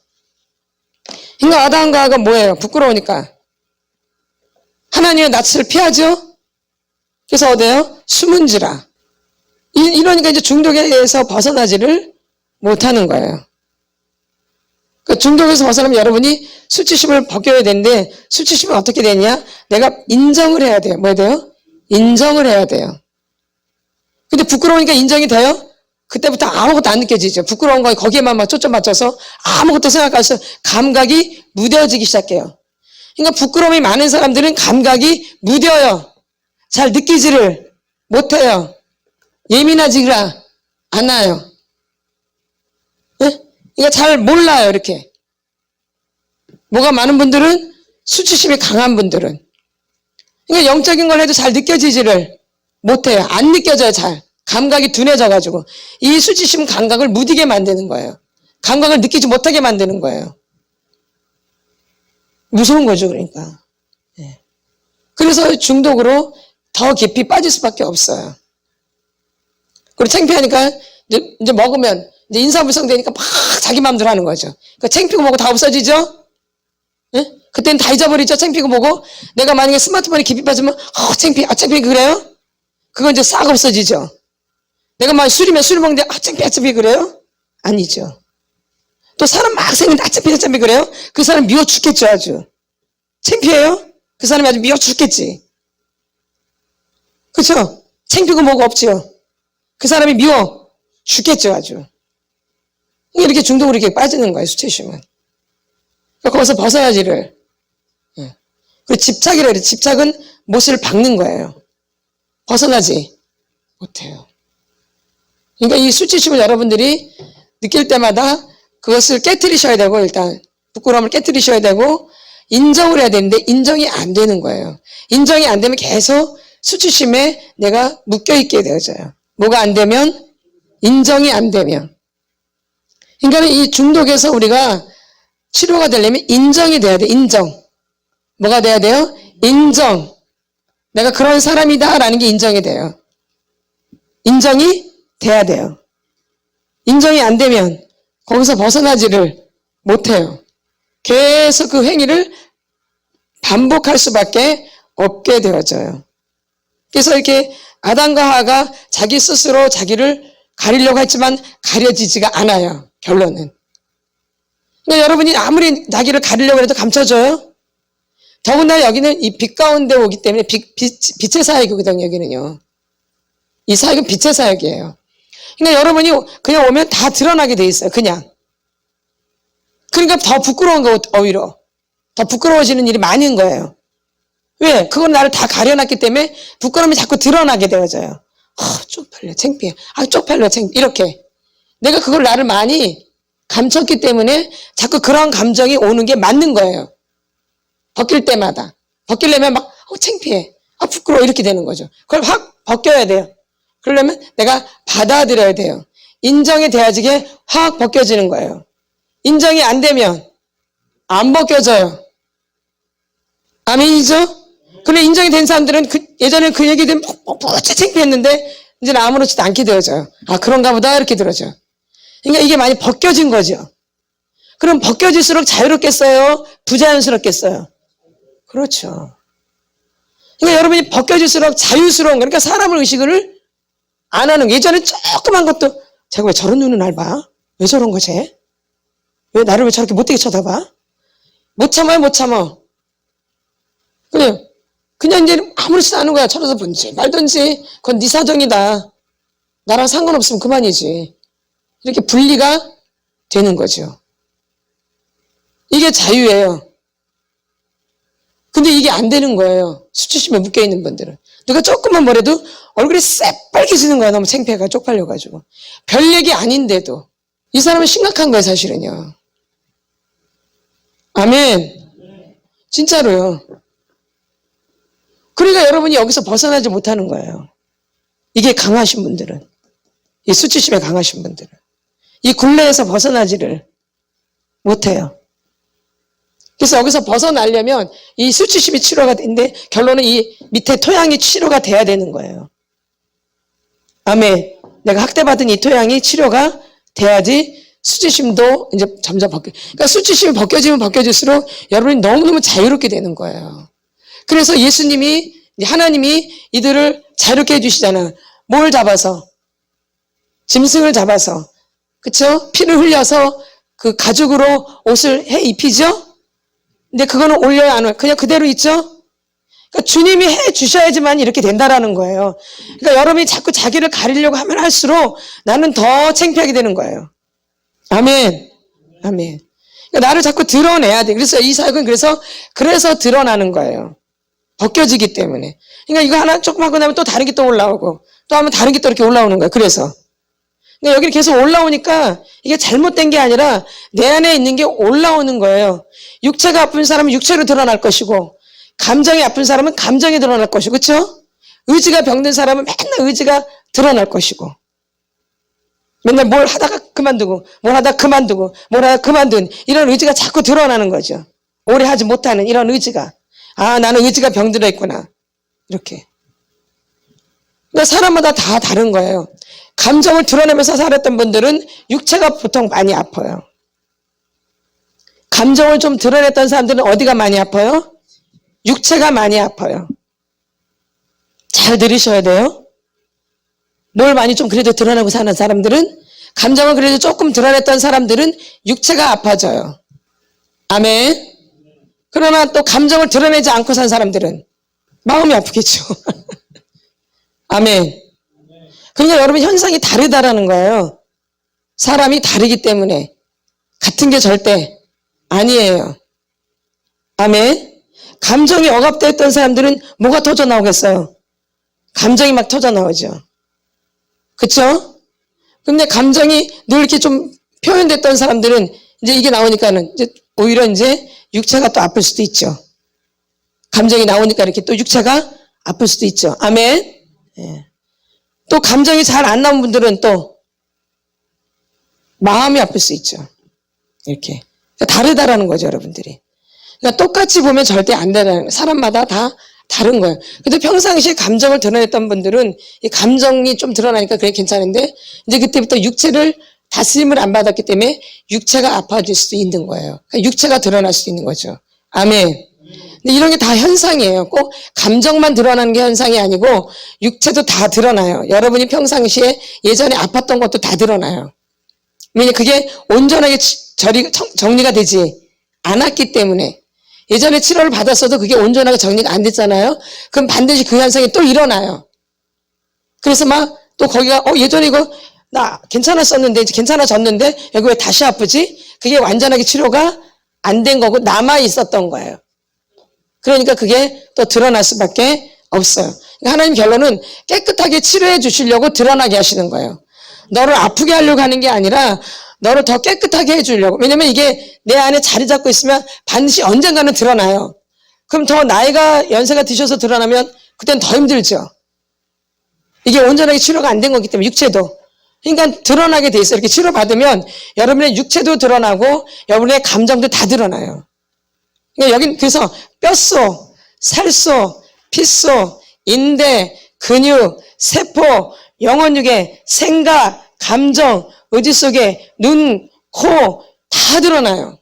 그러니까 아담과 하와가 뭐예요? 부끄러우니까. 하나님의 낯을 피하죠? 그래서 어때요? 숨은지라. 이러니까 이제 중독에서 벗어나지를 못하는 거예요. 그 중독에서 벗어나면 여러분이 수치심을 벗겨야 되는데, 수치심은 어떻게 되냐? 내가 인정을 해야 돼요. 뭐 해야 돼요? 인정을 해야 돼요. 근데 부끄러우니까 인정이 돼요? 그때부터 아무것도 안 느껴지죠. 부끄러운 거 거기에만 막 초점 맞춰서 아무것도 생각해서 감각이 무뎌지기 시작해요. 그러니까 부끄러움이 많은 사람들은 감각이 무뎌요. 잘 느끼지를 못해요. 예민하지가 않아요. 네? 그러니까 잘 몰라요, 이렇게. 뭐가 많은 분들은, 수치심이 강한 분들은. 그러니까 영적인 걸 해도 잘 느껴지지를 못해요. 안 느껴져요, 잘. 감각이 둔해져가지고. 이 수치심 감각을 무디게 만드는 거예요. 감각을 느끼지 못하게 만드는 거예요. 무서운 거죠, 그러니까. 네. 그래서 중독으로 더 깊이 빠질 수밖에 없어요. 그리고 창피하니까 이제 먹으면 이제 인사불성 되니까 막 자기 마음대로 하는 거죠. 그러니까 창피고 뭐고 다 없어지죠? 네? 그때는 다 잊어버리죠? 창피고 뭐고. 내가 만약에 스마트폰에 깊이 빠지면 창피 그래요? 그건 이제 싹 없어지죠. 내가 막 술이면 술 먹는데 창피 그래요? 아니죠. 또 사람 막 생겼는데 창피 그래요? 그 사람 미워 죽겠죠, 아주. 창피해요? 그 사람이 아주 미워 죽겠지. 그렇죠? 창피고 뭐고 없지요. 그 사람이 미워 죽겠죠, 아주. 이렇게 중독으로 이렇게 빠지는 거예요, 수치심은. 그러니까 거기서 벗어야지를. 그리고 집착이라 그래요. 집착은 못을 박는 거예요. 벗어나지 못해요. 그러니까 이 수치심을 여러분들이 느낄 때마다 그것을 깨트리셔야 되고, 일단 부끄러움을 깨트리셔야 되고, 인정을 해야 되는데 인정이 안 되는 거예요. 인정이 안 되면 계속 수치심에 내가 묶여있게 되어져요. 뭐가 안 되면? 인정이 안 되면. 그러니까 이 중독에서 우리가 치료가 되려면 인정이 돼야 돼. 인정. 뭐가 돼야 돼요? 인정. 내가 그런 사람이다 라는 게 인정이 돼요. 인정이 돼야 돼요. 인정이 안 되면 거기서 벗어나지를 못해요. 계속 그 행위를 반복할 수밖에 없게 되어져요. 그래서 이렇게 아담과 하와가 자기 스스로 자기를 가리려고 했지만 가려지지가 않아요. 결론은. 그러니까 여러분이 아무리 자기를 가리려고 해도 감춰져요? 더군다나 여기는 이 빛 가운데 오기 때문에 빛의 사역이거든요, 여기는요. 이 사역은 빛의 사역이에요. 그러니까 여러분이 그냥 오면 다 드러나게 돼 있어요, 그냥. 그러니까 더 부끄러운 거, 오히려. 더 부끄러워지는 일이 많은 거예요. 왜? 그건 나를 다 가려놨기 때문에 부끄러움이 자꾸 드러나게 되어져요. 쪽팔려, 창피해. 쪽팔려, 창피해. 이렇게. 내가 그걸 나를 많이 감췄기 때문에 자꾸 그런 감정이 오는 게 맞는 거예요. 벗길 때마다. 벗기려면 막, 창피해. 부끄러워. 이렇게 되는 거죠. 그걸 확 벗겨야 돼요. 그러려면 내가 받아들여야 돼요. 인정이 돼야지게 확 벗겨지는 거예요. 인정이 안 되면 안 벗겨져요. 아멘이죠? 근데 인정이 된 사람들은 예전에 그 얘기 되면 뻑뻑 창피했는데 이제는 아무렇지도 않게 되어져요. 그런가 보다 이렇게 들어져요. 그러니까 이게 많이 벗겨진 거죠. 그럼 벗겨질수록 자유롭겠어요? 부자연스럽겠어요? 그렇죠. 그러니까 여러분이 벗겨질수록 자유스러운 거, 그러니까 사람을 의식을 안 하는 거. 예전에 조그만 것도 제가 왜 저런 눈을 날 봐? 왜 저런 거지? 왜 나를 왜 저렇게 못되게 쳐다봐? 못 참아요, 못 참아. 그냥 이제 아무렇지도 않은 거야. 쳐다서 본지 말든지 그건 네 사정이다. 나랑 상관없으면 그만이지. 이렇게 분리가 되는 거죠. 이게 자유예요. 근데 이게 안 되는 거예요. 수치심에 묶여있는 분들은. 누가 조금만 뭐래도 얼굴이 새빨개지는 거야. 너무 창피해가 쪽팔려가지고. 별 얘기 아닌데도. 이 사람은 심각한 거예요, 사실은요. 아멘. 진짜로요. 그러니까 여러분이 여기서 벗어나지 못하는 거예요. 이게 강하신 분들은. 이 수치심에 강하신 분들은. 이 굴레에서 벗어나지를 못해요. 그래서 여기서 벗어나려면 이 수치심이 치료가 되는데 결론은 이 밑에 토양이 치료가 돼야 되는 거예요. 아멘. 내가 학대받은 이 토양이 치료가 돼야지 수치심도 이제 점점 그러니까 수치심이 벗겨지면 벗겨질수록 여러분이 너무너무 자유롭게 되는 거예요. 그래서 예수님이, 하나님이 이들을 자유롭게 해주시잖아. 뭘 잡아서? 짐승을 잡아서. 그쵸? 피를 흘려서 그 가죽으로 옷을 해 입히죠? 근데 그거는 올려야 안 올려요? 그냥 그대로 있죠? 그러니까 주님이 해 주셔야지만 이렇게 된다라는 거예요. 그러니까 여러분이 자꾸 자기를 가리려고 하면 할수록 나는 더 창피하게 되는 거예요. 아멘. 아멘. 그러니까 나를 자꾸 드러내야 돼. 그래서 이 사역은 그래서 드러나는 거예요. 벗겨지기 때문에. 그러니까 이거 하나 조금 하고 나면 또 다른 게 또 올라오고 또 하면 다른 게 또 이렇게 올라오는 거예요. 그래서. 그러니까 여기 계속 올라오니까 이게 잘못된 게 아니라 내 안에 있는 게 올라오는 거예요. 육체가 아픈 사람은 육체로 드러날 것이고 감정이 아픈 사람은 감정이 드러날 것이고 그렇죠? 의지가 병든 사람은 맨날 의지가 드러날 것이고 맨날 뭘 하다가 그만두고 뭘 하다가 그만두고 뭘 하다가 그만둔 이런 의지가 자꾸 드러나는 거죠. 오래 하지 못하는 이런 의지가 아 나는 의지가 병들어 있구나 이렇게. 그러니까 사람마다 다 다른 거예요. 감정을 드러내면서 살았던 분들은 육체가 보통 많이 아파요. 감정을 좀 드러냈던 사람들은 어디가 많이 아파요? 육체가 많이 아파요. 잘 들으셔야 돼요. 뭘 많이 좀 그래도 드러내고 사는 사람들은 감정을 그래도 조금 드러냈던 사람들은 육체가 아파져요. 아멘. 그러나 또 감정을 드러내지 않고 산 사람들은 마음이 아프겠죠. 아멘. 그러니까 여러분 현상이 다르다라는 거예요. 사람이 다르기 때문에 같은 게 절대 아니에요. 아멘. 감정이 억압됐던 사람들은 뭐가 터져 나오겠어요? 감정이 막 터져 나오죠. 그쵸? 근데 감정이 늘 이렇게 좀 표현됐던 사람들은 이제 이게 나오니까는 이제 오히려 이제 육체가 또 아플 수도 있죠. 감정이 나오니까 이렇게 또 육체가 아플 수도 있죠. 아멘. 예. 또 감정이 잘 안 나온 분들은 또 마음이 아플 수 있죠. 이렇게. 그러니까 다르다라는 거죠, 여러분들이. 그러니까 똑같이 보면 절대 안 되는 거예요. 사람마다 다 다른 거예요. 근데 평상시에 감정을 드러냈던 분들은 이 감정이 좀 드러나니까 그게 괜찮은데 이제 그때부터 육체를 다스림을 안 받았기 때문에 육체가 아파질 수도 있는 거예요. 그러니까 육체가 드러날 수도 있는 거죠. 아멘. 근데 이런 게 다 현상이에요. 꼭 감정만 드러나는 게 현상이 아니고 육체도 다 드러나요. 여러분이 평상시에 예전에 아팠던 것도 다 드러나요. 왜냐면 그게 온전하게 정리가 되지 않았기 때문에 예전에 치료를 받았어도 그게 온전하게 정리가 안 됐잖아요. 그럼 반드시 그 현상이 또 일어나요. 그래서 막 또 거기가 예전에 이거 나 괜찮았었는데 이제 괜찮아졌는데 여기 왜 다시 아프지? 그게 완전하게 치료가 안 된 거고 남아 있었던 거예요. 그러니까 그게 또 드러날 수밖에 없어요. 그러니까 하나님 결론은 깨끗하게 치료해 주시려고 드러나게 하시는 거예요. 너를 아프게 하려고 하는 게 아니라 너를 더 깨끗하게 해주려고. 왜냐면 이게 내 안에 자리 잡고 있으면 반드시 언젠가는 드러나요. 그럼 더 나이가 연세가 드셔서 드러나면 그땐 더 힘들죠. 이게 온전하게 치료가 안 된 거기 때문에 육체도. 그러니까 드러나게 돼 있어요. 이렇게 치료받으면 여러분의 육체도 드러나고 여러분의 감정도 다 드러나요. 그러니까 여긴 그래서 뼛속, 살속, 피속, 인대, 근육, 세포, 영혼육에 생각, 감정, 의지 속에 눈, 코 다 드러나요.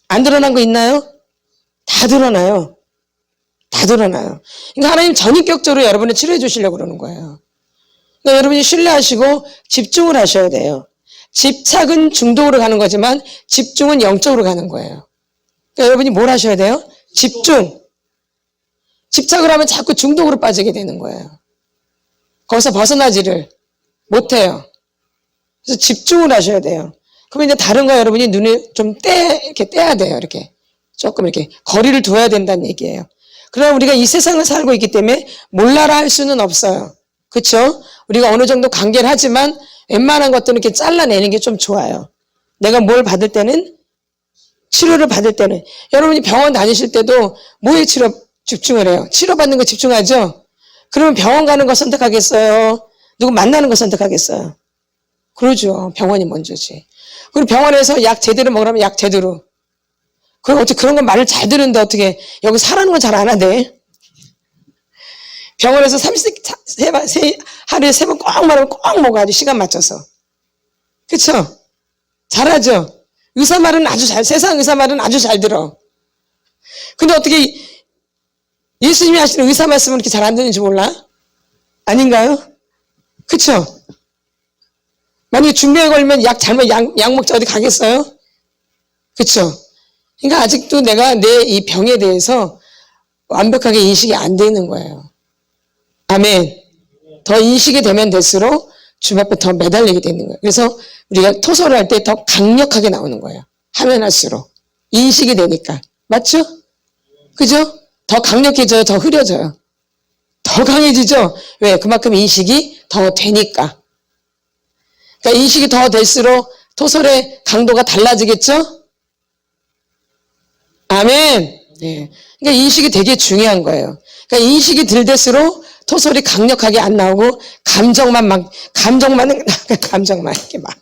안 드러난 거 있나요? 다 드러나요. 다 드러나요. 그러니까 하나님 전인격적으로 여러분을 치료해 주시려고 그러는 거예요. 그러니까 여러분이 신뢰하시고 집중을 하셔야 돼요. 집착은 중독으로 가는 거지만 집중은 영적으로 가는 거예요. 그러니까 여러분이 뭘 하셔야 돼요? 집중. 집착을 하면 자꾸 중독으로 빠지게 되는 거예요. 거기서 벗어나지를 못해요. 그래서 집중을 하셔야 돼요. 그러면 이제 다른 거 여러분이 눈을 좀 이렇게 떼야 돼요. 이렇게. 조금 이렇게 거리를 둬야 된다는 얘기예요. 그러나 우리가 이 세상을 살고 있기 때문에 몰라라 할 수는 없어요. 그렇죠? 우리가 어느 정도 관계를 하지만 웬만한 것들은 이렇게 잘라내는 게 좀 좋아요. 내가 뭘 받을 때는 치료를 받을 때는 여러분이 병원 다니실 때도 뭐에 집중을 해요? 치료받는 거 집중하죠? 그러면 병원 가는 거 선택하겠어요? 누구 만나는 거 선택하겠어요? 그러죠. 병원이 먼저지. 그리고 병원에서 약 제대로 먹으라면 약 제대로. 그럼 어떻게 그런 건 말을 잘 듣는데 어떻게 여기 사라는 건 잘 안 하대. 병원에서 하루에 3번 꼭 말하면 꼭 먹어야지 시간 맞춰서. 그쵸? 잘하죠? 의사 말은 아주 세상 의사 말은 아주 잘 들어. 근데 어떻게 예수님이 하시는 의사 말씀은 이렇게 잘 안 듣는지 몰라? 아닌가요? 그쵸? 만약에 중병에 걸리면 약 먹자 어디 가겠어요? 그쵸? 그러니까 아직도 내가 내 이 병에 대해서 완벽하게 인식이 안 되는 거예요. 아멘. 더 인식이 되면 될수록 주님 앞에 더 매달리게 되는 거예요. 그래서 우리가 토설을 할 때 더 강력하게 나오는 거예요. 하면 할수록. 인식이 되니까. 맞죠? 그죠? 더 강력해져요. 더 흐려져요. 더 강해지죠? 왜? 그만큼 인식이 더 되니까. 그러니까 인식이 더 될수록 토설의 강도가 달라지겠죠? 아멘. 네. 그러니까 인식이 되게 중요한 거예요. 그러니까 인식이 들 될수록 토설이 강력하게 안 나오고 감정만 이렇게 막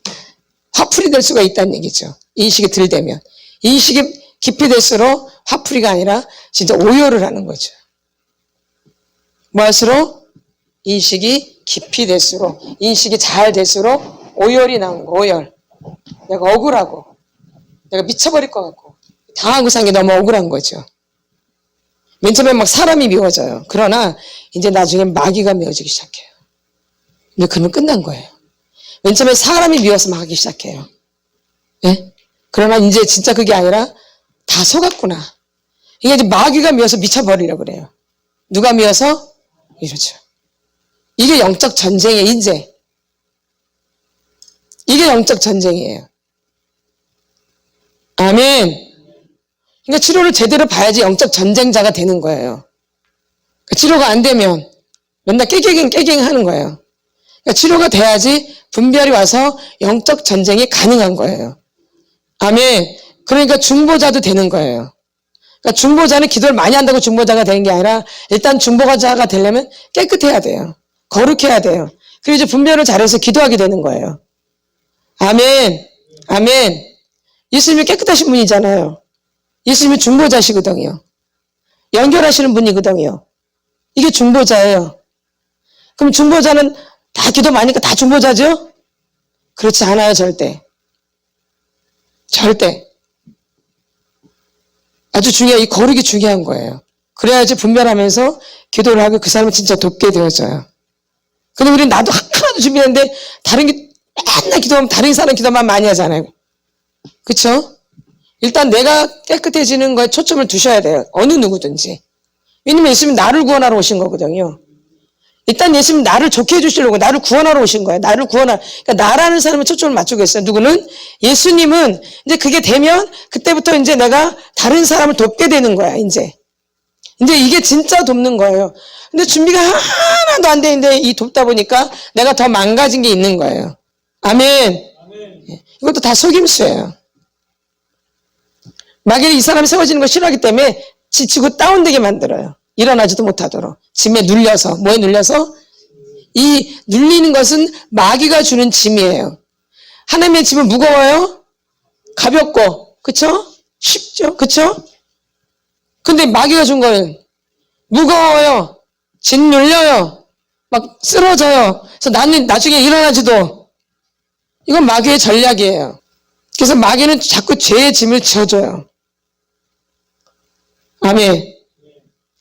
화풀이 될 수가 있다는 얘기죠. 인식이 들 되면. 인식이 깊이 될수록 화풀이가 아니라 진짜 오열을 하는 거죠. 뭐 할수록? 인식이 깊이 될수록, 인식이 잘 될수록 오열이 나오는 거, 오열. 내가 억울하고, 내가 미쳐버릴 것 같고, 당하고 산 게 너무 억울한 거죠. 맨 처음에 막 사람이 미워져요. 그러나 이제 나중에 마귀가 미워지기 시작해요. 근데 그러면 끝난 거예요. 맨 처음에 사람이 미워서 막 하기 시작해요. 네? 그러나 이제 진짜 그게 아니라 다 속았구나. 이게 이제 마귀가 미워서 미쳐버리려고 그래요. 누가 미워서? 이러죠. 이게 영적 전쟁이에요, 이제. 이게 영적 전쟁이에요. 아멘. 그러니까 치료를 제대로 봐야지 영적 전쟁자가 되는 거예요. 그러니까 치료가 안 되면 맨날 깨갱 하는 거예요. 그러니까 치료가 돼야지 분별이 와서 영적 전쟁이 가능한 거예요. 아멘. 그러니까 중보자도 되는 거예요. 그러니까 중보자는 기도를 많이 한다고 중보자가 되는 게 아니라 일단 중보자가 되려면 깨끗해야 돼요. 거룩해야 돼요. 그리고 이제 분별을 잘해서 기도하게 되는 거예요. 아멘. 아멘. 예수님이 깨끗하신 분이잖아요. 예수님이 중보자시거든요. 연결하시는 분이거든요. 이게 중보자예요. 그럼 중보자는 다 기도 많으니까 다 중보자죠? 그렇지 않아요, 절대. 절대. 아주 중요해요. 이 거룩이 중요한 거예요. 그래야지 분별하면서 기도를 하고 그 사람을 진짜 돕게 되어져요. 근데 우리는 나도 하나도 준비했는데 다른 게 맨날 기도하면 다른 사람 기도만 많이 하잖아요. 그쵸? 일단 내가 깨끗해지는 거에 초점을 두셔야 돼요. 어느 누구든지. 왜냐면 예수님이 나를 구원하러 오신 거거든요. 일단 예수님이 나를 좋게 해주시려고 나를 구원하러 오신 거예요. 나를 그러니까 나라는 사람에 초점을 맞추고 있어요. 누구는? 예수님은 이제 그게 되면 그때부터 이제 내가 다른 사람을 돕게 되는 거야, 이제 이게 진짜 돕는 거예요. 근데 준비가 하나도 안 되는데 이 돕다 보니까 내가 더 망가진 게 있는 거예요. 아멘. 이것도 다 속임수예요. 마귀는 이 사람이 세워지는 걸 싫어하기 때문에 지치고 다운되게 만들어요. 일어나지도 못하도록. 짐에 눌려서. 뭐에 눌려서? 이 눌리는 것은 마귀가 주는 짐이에요. 하나님의 짐은 무거워요? 가볍고. 그쵸? 쉽죠? 그쵸? 근데 마귀가 준 거는 무거워요. 짐 눌려요. 막 쓰러져요. 그래서 나는 나중에 일어나지도. 이건 마귀의 전략이에요. 그래서 마귀는 자꾸 죄의 짐을 지어줘요. 아멘.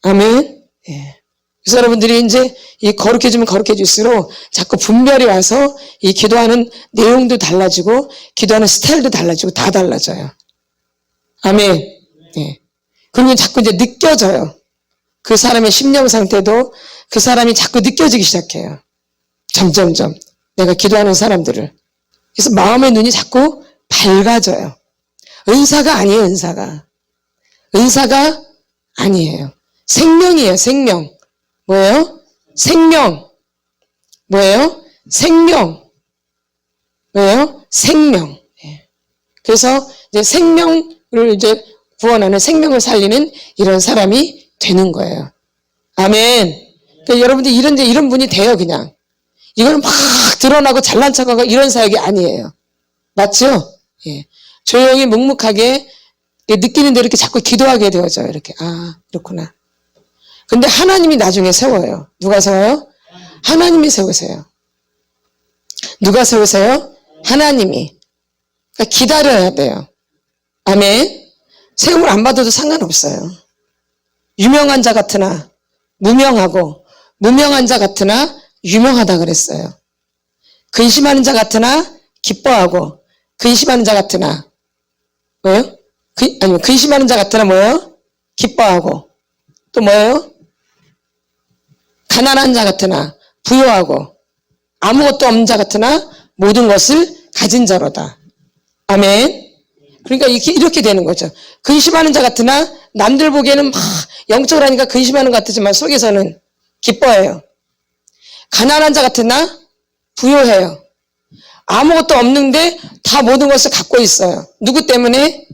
아멘. 예. 그래서 여러분들이 이제 이 거룩해지면 거룩해질수록 자꾸 분별이 와서 이 기도하는 내용도 달라지고 기도하는 스타일도 달라지고 다 달라져요. 아멘. 예. 그러면 자꾸 이제 느껴져요. 그 사람의 심령 상태도 그 사람이 자꾸 느껴지기 시작해요. 점점점. 내가 기도하는 사람들을. 그래서 마음의 눈이 자꾸 밝아져요. 은사가 아니에요, 은사가. 은사가 아니에요. 생명이에요, 생명. 뭐예요? 생명. 뭐예요? 생명. 뭐예요? 생명. 그래서 이제 생명을 이제 구원하는 생명을 살리는 이런 사람이 되는 거예요. 아멘. 그러니까 여러분들 이런 분이 돼요, 그냥. 이거는 막 드러나고 잘난 척하고 이런 사역이 아니에요. 맞죠? 예. 조용히 묵묵하게 느끼는 대로 이렇게 자꾸 기도하게 되어져요. 이렇게. 아, 그렇구나. 근데 하나님이 나중에 세워요. 누가 세워요? 하나님이 세우세요. 누가 세우세요? 하나님이. 그러니까 기다려야 돼요. 아멘. 세움을 안 받아도 상관없어요. 유명한 자 같으나 무명하고 무명한 자 같으나 유명하다 그랬어요. 근심하는 자 같으나 기뻐하고 근심하는 자 같으나 뭐예요? 아니면 근심하는 자 같으나 뭐예요? 기뻐하고 또 뭐예요? 가난한 자 같으나 부요하고 아무것도 없는 자 같으나 모든 것을 가진 자로다. 아멘. 그러니까 이렇게 되는 거죠. 근심하는 자 같으나 남들 보기에는 막 영적으로 하니까 근심하는 것 같지만 속에서는 기뻐해요. 가난한 자 같으나 부요해요. 아무것도 없는데 다 모든 것을 갖고 있어요. 누구 때문에?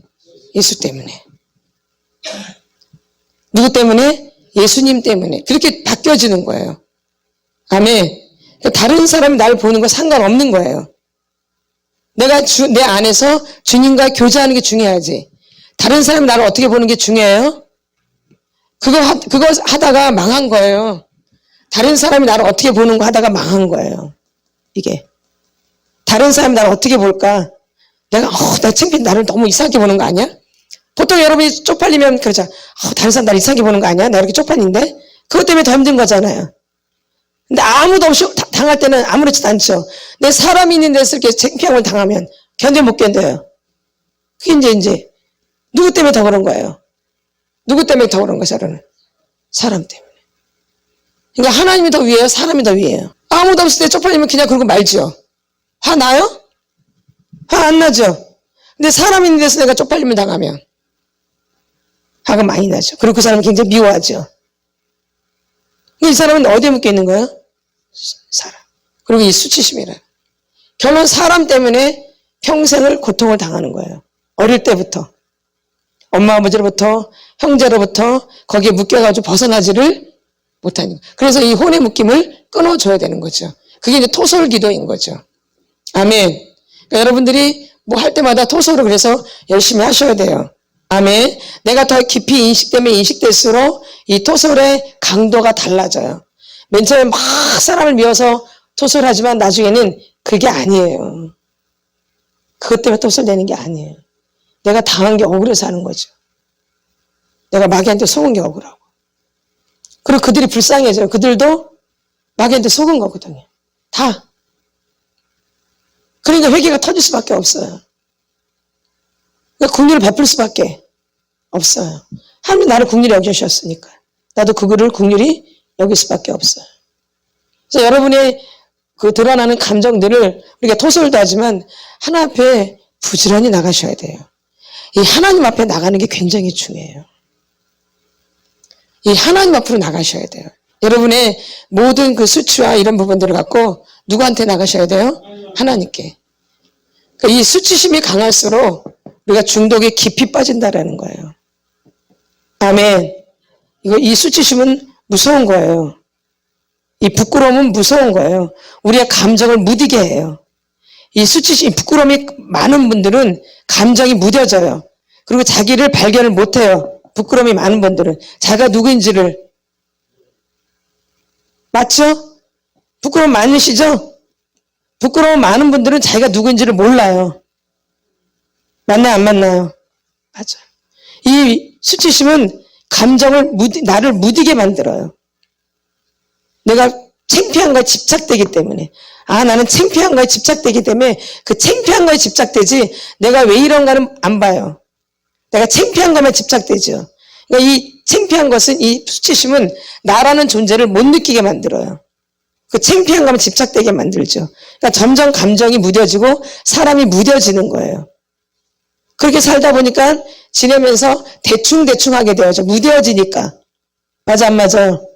예수 때문에. 누구 때문에? 예수님 때문에. 그렇게 바뀌어지는 거예요. 아멘. 그러니까 다른 사람이 나를 보는 거 상관없는 거예요. 내가 내 안에서 주님과 교제하는 게 중요하지. 다른 사람이 나를 어떻게 보는 게 중요해요? 그거 하다가 망한 거예요. 다른 사람이 나를 어떻게 보는 거 하다가 망한 거예요. 이게. 다른 사람이 나를 어떻게 볼까? 내가, 나 창피해. 나를 너무 이상하게 보는 거 아니야? 보통 여러분이 쪽팔리면 그러죠. 다른 사람 나를 이상하게 보는 거 아니야? 나 이렇게 쪽팔린데? 그것 때문에 더 힘든 거잖아요. 근데 아무도 없이 당할 때는 아무렇지도 않죠. 내 사람이 있는 데서 이렇게 창피함을 당하면 견뎌 못 견뎌요. 그게 이제 누구 때문에 더 그런 거예요? 누구 때문에 더 그런 거예요, 저는? 사람 때문에. 그러니까 하나님이 더 위에요? 사람이 더 위에요? 아무도 없을 때 쪽팔리면 그냥 그러고 말죠. 화 나요? 화 안 나죠? 근데 사람 있는 데서 내가 쪽팔림을 당하면 화가 많이 나죠. 그리고 그 사람은 굉장히 미워하죠. 이 사람은 어디에 묶여 있는 거예요? 사람. 그리고 이 수치심이라. 결론 사람 때문에 평생을 고통을 당하는 거예요. 어릴 때부터. 엄마 아버지로부터 형제로부터 거기에 묶여가지고 벗어나지를 못하는 거예요. 그래서 이 혼의 묶임을 끊어줘야 되는 거죠. 그게 이제 토설 기도인 거죠. 아멘. 그러니까 여러분들이 뭐 할 때마다 토설을 그래서 열심히 하셔야 돼요. 아멘. 내가 더 깊이 인식될수록 이 토설의 강도가 달라져요. 맨 처음에 막 사람을 미워서 토설하지만 나중에는 그게 아니에요. 그것 때문에 토설되는 게 아니에요. 내가 당한 게 억울해서 하는 거죠. 내가 마귀한테 속은 게 억울하고. 그리고 그들이 불쌍해져요. 그들도 마귀한테 속은 거거든요. 다. 그러니까 회개가 터질 수밖에 없어요. 그러니까 국리를 베풀 수밖에 없어요. 하나님이 나를 국리를 여기셨으니까. 나도 그거를 국리를 여길 수밖에 없어요. 그래서 여러분의 그 드러나는 감정들을 우리가 토설도 하지만 하나님 앞에 부지런히 나가셔야 돼요. 이 하나님 앞에 나가는 게 굉장히 중요해요. 이 하나님 앞으로 나가셔야 돼요. 여러분의 모든 그 수치와 이런 부분들을 갖고 누구한테 나가셔야 돼요? 하나님께. 그러니까 이 수치심이 강할수록 우리가 중독에 깊이 빠진다라는 거예요. 아멘. 이 수치심은 무서운 거예요. 이 부끄러움은 무서운 거예요. 우리의 감정을 무디게 해요. 이 수치심, 부끄러움이 많은 분들은 감정이 무뎌져요. 그리고 자기를 발견을 못해요. 부끄러움이 많은 분들은 자기가 누구인지를. 맞죠? 부끄러움 많으시죠? 부끄러움 많은 분들은 자기가 누구인지를 몰라요. 맞나요? 안 맞나요? 맞아요. 이 수치심은 감정을 나를 무디게 만들어요. 내가 창피한 거에 집착되기 때문에. 나는 창피한 거에 집착되기 때문에 그 창피한 거에 집착되지 내가 왜 이런가는 안 봐요. 내가 창피한 것만 집착되죠. 그러니까 이 창피한 것은, 이 수치심은 나라는 존재를 못 느끼게 만들어요. 그 창피한 것만 집착되게 만들죠. 그러니까 점점 감정이 무뎌지고 사람이 무뎌지는 거예요. 그렇게 살다 보니까 지내면서 대충 하게 되어져. 무뎌지니까. 맞아, 안 맞아요?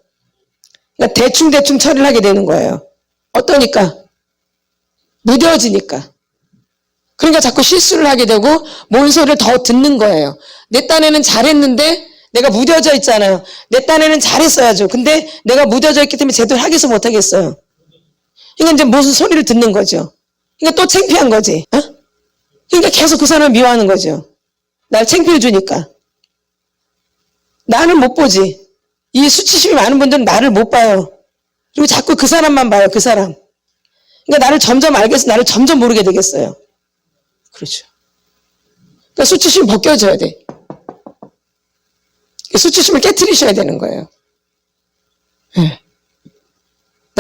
그러니까 대충 처리를 하게 되는 거예요. 어떠니까? 무뎌지니까. 그러니까 자꾸 실수를 하게 되고 뭔 소리를 더 듣는 거예요. 내 딴에는 잘했는데 내가 무뎌져 있잖아요. 내 딴에는 잘했어야죠. 근데 내가 무뎌져 있기 때문에 제대로 하겠어 못하겠어요. 그러니까 이제 무슨 소리를 듣는 거죠. 그러니까 또 창피한 거지. 그러니까 계속 그 사람을 미워하는 거죠. 날 창피해 주니까. 나는 못 보지. 이 수치심이 많은 분들은 나를 못 봐요. 그리고 자꾸 그 사람만 봐요. 그 사람. 그러니까 나를 점점 알겠어. 나를 점점 모르게 되겠어요. 그렇죠. 그러니까 수치심이 벗겨져야 돼. 수치심을 깨트리셔야 되는 거예요. 네.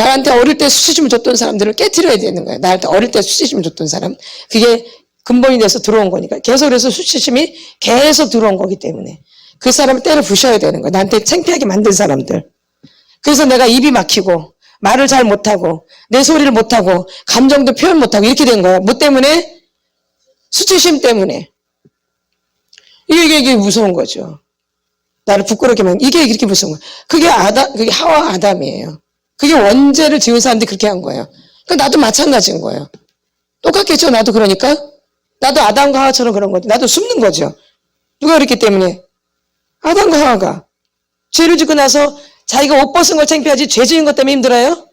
나한테 어릴 때 수치심을 줬던 사람들을 깨트려야 되는 거예요. 나한테 어릴 때 수치심을 줬던 사람. 그게 근본이 돼서 들어온 거니까. 계속 그래서 수치심이 계속 들어온 거기 때문에. 그 사람을 때려 부셔야 되는 거예요. 나한테 창피하게 만든 사람들. 그래서 내가 입이 막히고, 말을 잘 못하고, 내 소리를 못하고, 감정도 표현 못하고, 이렇게 된 거예요. 뭐 때문에? 수치심 때문에. 이게 무서운 거죠. 나를 부끄럽게 만든, 이게 이렇게 무서운 거예요. 그게 하와 아담이에요. 그게 원죄를 지은 사람들이 그렇게 한 거예요. 그러니까 나도 마찬가지인 거예요. 똑같겠죠, 나도. 그러니까 나도 아담과 하와처럼 그런 거죠. 나도 숨는 거죠. 누가 그랬기 때문에? 아담과 하와가 죄를 짓고 나서 자기가 옷 벗은 걸 창피하지 죄 지은 것 때문에 힘들어요?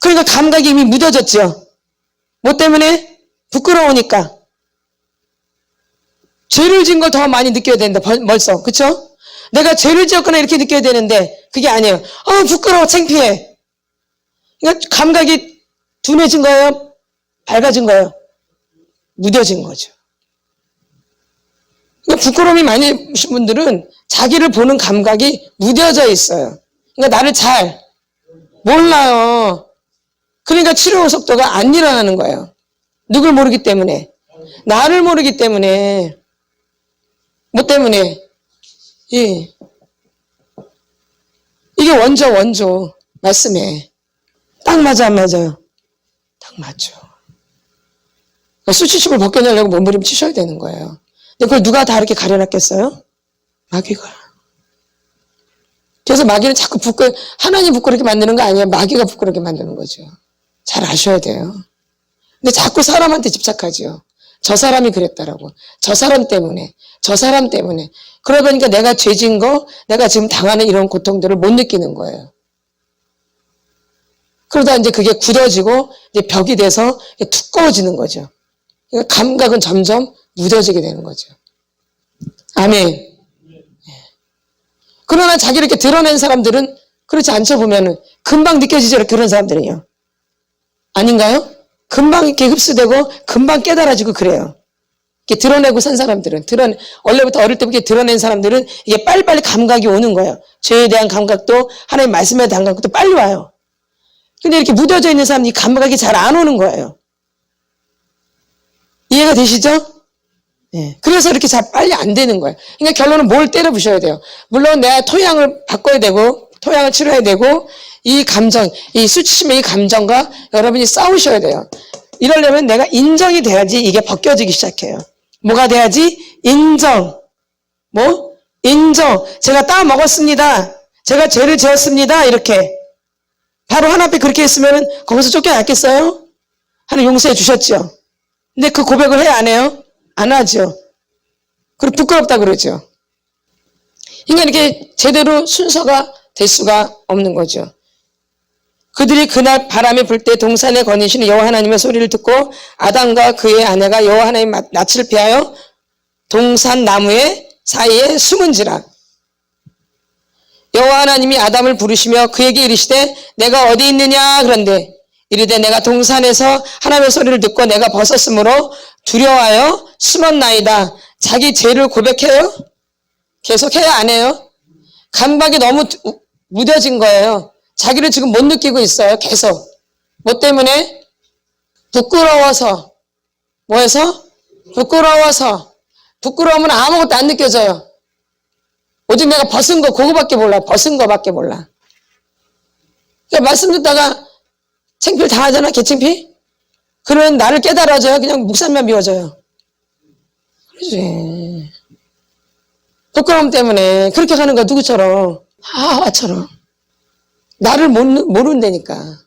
그러니까 감각이 이미 무뎌졌죠. 뭐 때문에? 부끄러우니까. 죄를 지은 걸 더 많이 느껴야 된다, 벌써. 그쵸? 내가 죄를 지었거나 이렇게 느껴야 되는데 그게 아니에요. 부끄러워, 창피해. 그러니까 감각이 둔해진 거예요? 밝아진 거예요? 무뎌진 거죠. 그러니까 부끄러움이 많으신 분들은 자기를 보는 감각이 무뎌져 있어요. 그러니까 나를 잘 몰라요. 그러니까 치료 속도가 안 일어나는 거예요. 누굴 모르기 때문에. 나를 모르기 때문에. 뭐 때문에? 예. 이게 원조. 말씀에. 딱 맞아, 안 맞아요? 딱 맞죠. 수치심을 벗겨내려고 몸부림치셔야 되는 거예요. 근데 그걸 누가 다 이렇게 가려놨겠어요? 마귀가. 그래서 마귀는 자꾸 하나님 부끄럽게 만드는 거 아니에요. 마귀가 부끄럽게 만드는 거죠. 잘 아셔야 돼요. 근데 자꾸 사람한테 집착하죠. 저 사람이 그랬다라고. 저 사람 때문에. 그러다 보니까 내가 죄진 거, 내가 지금 당하는 이런 고통들을 못 느끼는 거예요. 그러다 이제 그게 굳어지고 이제 벽이 돼서 두꺼워지는 거죠. 그러니까 감각은 점점 무뎌지게 되는 거죠. 아멘. 그러나 자기를 이렇게 드러낸 사람들은 그렇지 않죠, 보면은. 금방 느껴지죠, 그런 사람들은요. 아닌가요? 금방 이렇게 흡수되고, 금방 깨달아지고 그래요. 이렇게 드러내고 산 사람들은, 원래부터 어릴 때부터 드러낸 사람들은 이게 빨리빨리 감각이 오는 거예요. 죄에 대한 감각도, 하나님 말씀에 대한 감각도 빨리 와요. 근데 이렇게 묻어져 있는 사람은 이 감각이 잘 안 오는 거예요. 이해가 되시죠? 네. 그래서 이렇게 잘 빨리 안 되는 거예요. 그러니까 결론은 뭘 때려 부셔야 돼요. 물론 내가 토양을 바꿔야 되고, 토양을 치료해야 되고, 이 감정, 이 수치심의 이 감정과 여러분이 싸우셔야 돼요. 이러려면 내가 인정이 돼야지 이게 벗겨지기 시작해요. 뭐가 돼야지? 인정. 뭐? 인정. 제가 따먹었습니다. 제가 죄를 지었습니다. 이렇게. 바로 하나 앞에 그렇게 했으면 거기서 쫓겨났겠어요? 하나님 용서해 주셨죠. 근데 그 고백을 해야 안 해요? 안 하죠. 그리고 부끄럽다 그러죠. 그러니까 이렇게 제대로 순서가 될 수가 없는 거죠. 그들이 그날 바람이 불 때 동산에 거니시는 여호와 하나님의 소리를 듣고 아담과 그의 아내가 여호와 하나님 낯을 피하여 동산 나무의 사이에 숨은지라. 여호와 하나님이 아담을 부르시며 그에게 이르시되 내가 어디 있느냐 그런데 이르되 내가 동산에서 하나님의 소리를 듣고 내가 벗었으므로 두려워하여 숨었나이다. 자기 죄를 고백해요? 계속해야 안 해요? 감각이 너무 무뎌진 거예요. 자기를 지금 못 느끼고 있어요. 계속. 뭐 때문에? 부끄러워서. 뭐해서? 부끄러워서. 부끄러우면 아무것도 안 느껴져요. 오직 내가 벗은 거 그거밖에 몰라. 벗은 거밖에 몰라. 그러니까 말씀 듣다가 창피를 당하잖아. 개창피? 그러면 나를 깨달아줘요. 그냥 묵살만 비워줘요. 그러지. 부끄러움 때문에 그렇게 가는 거야. 누구처럼? 하와처럼. 나를 모른다니까.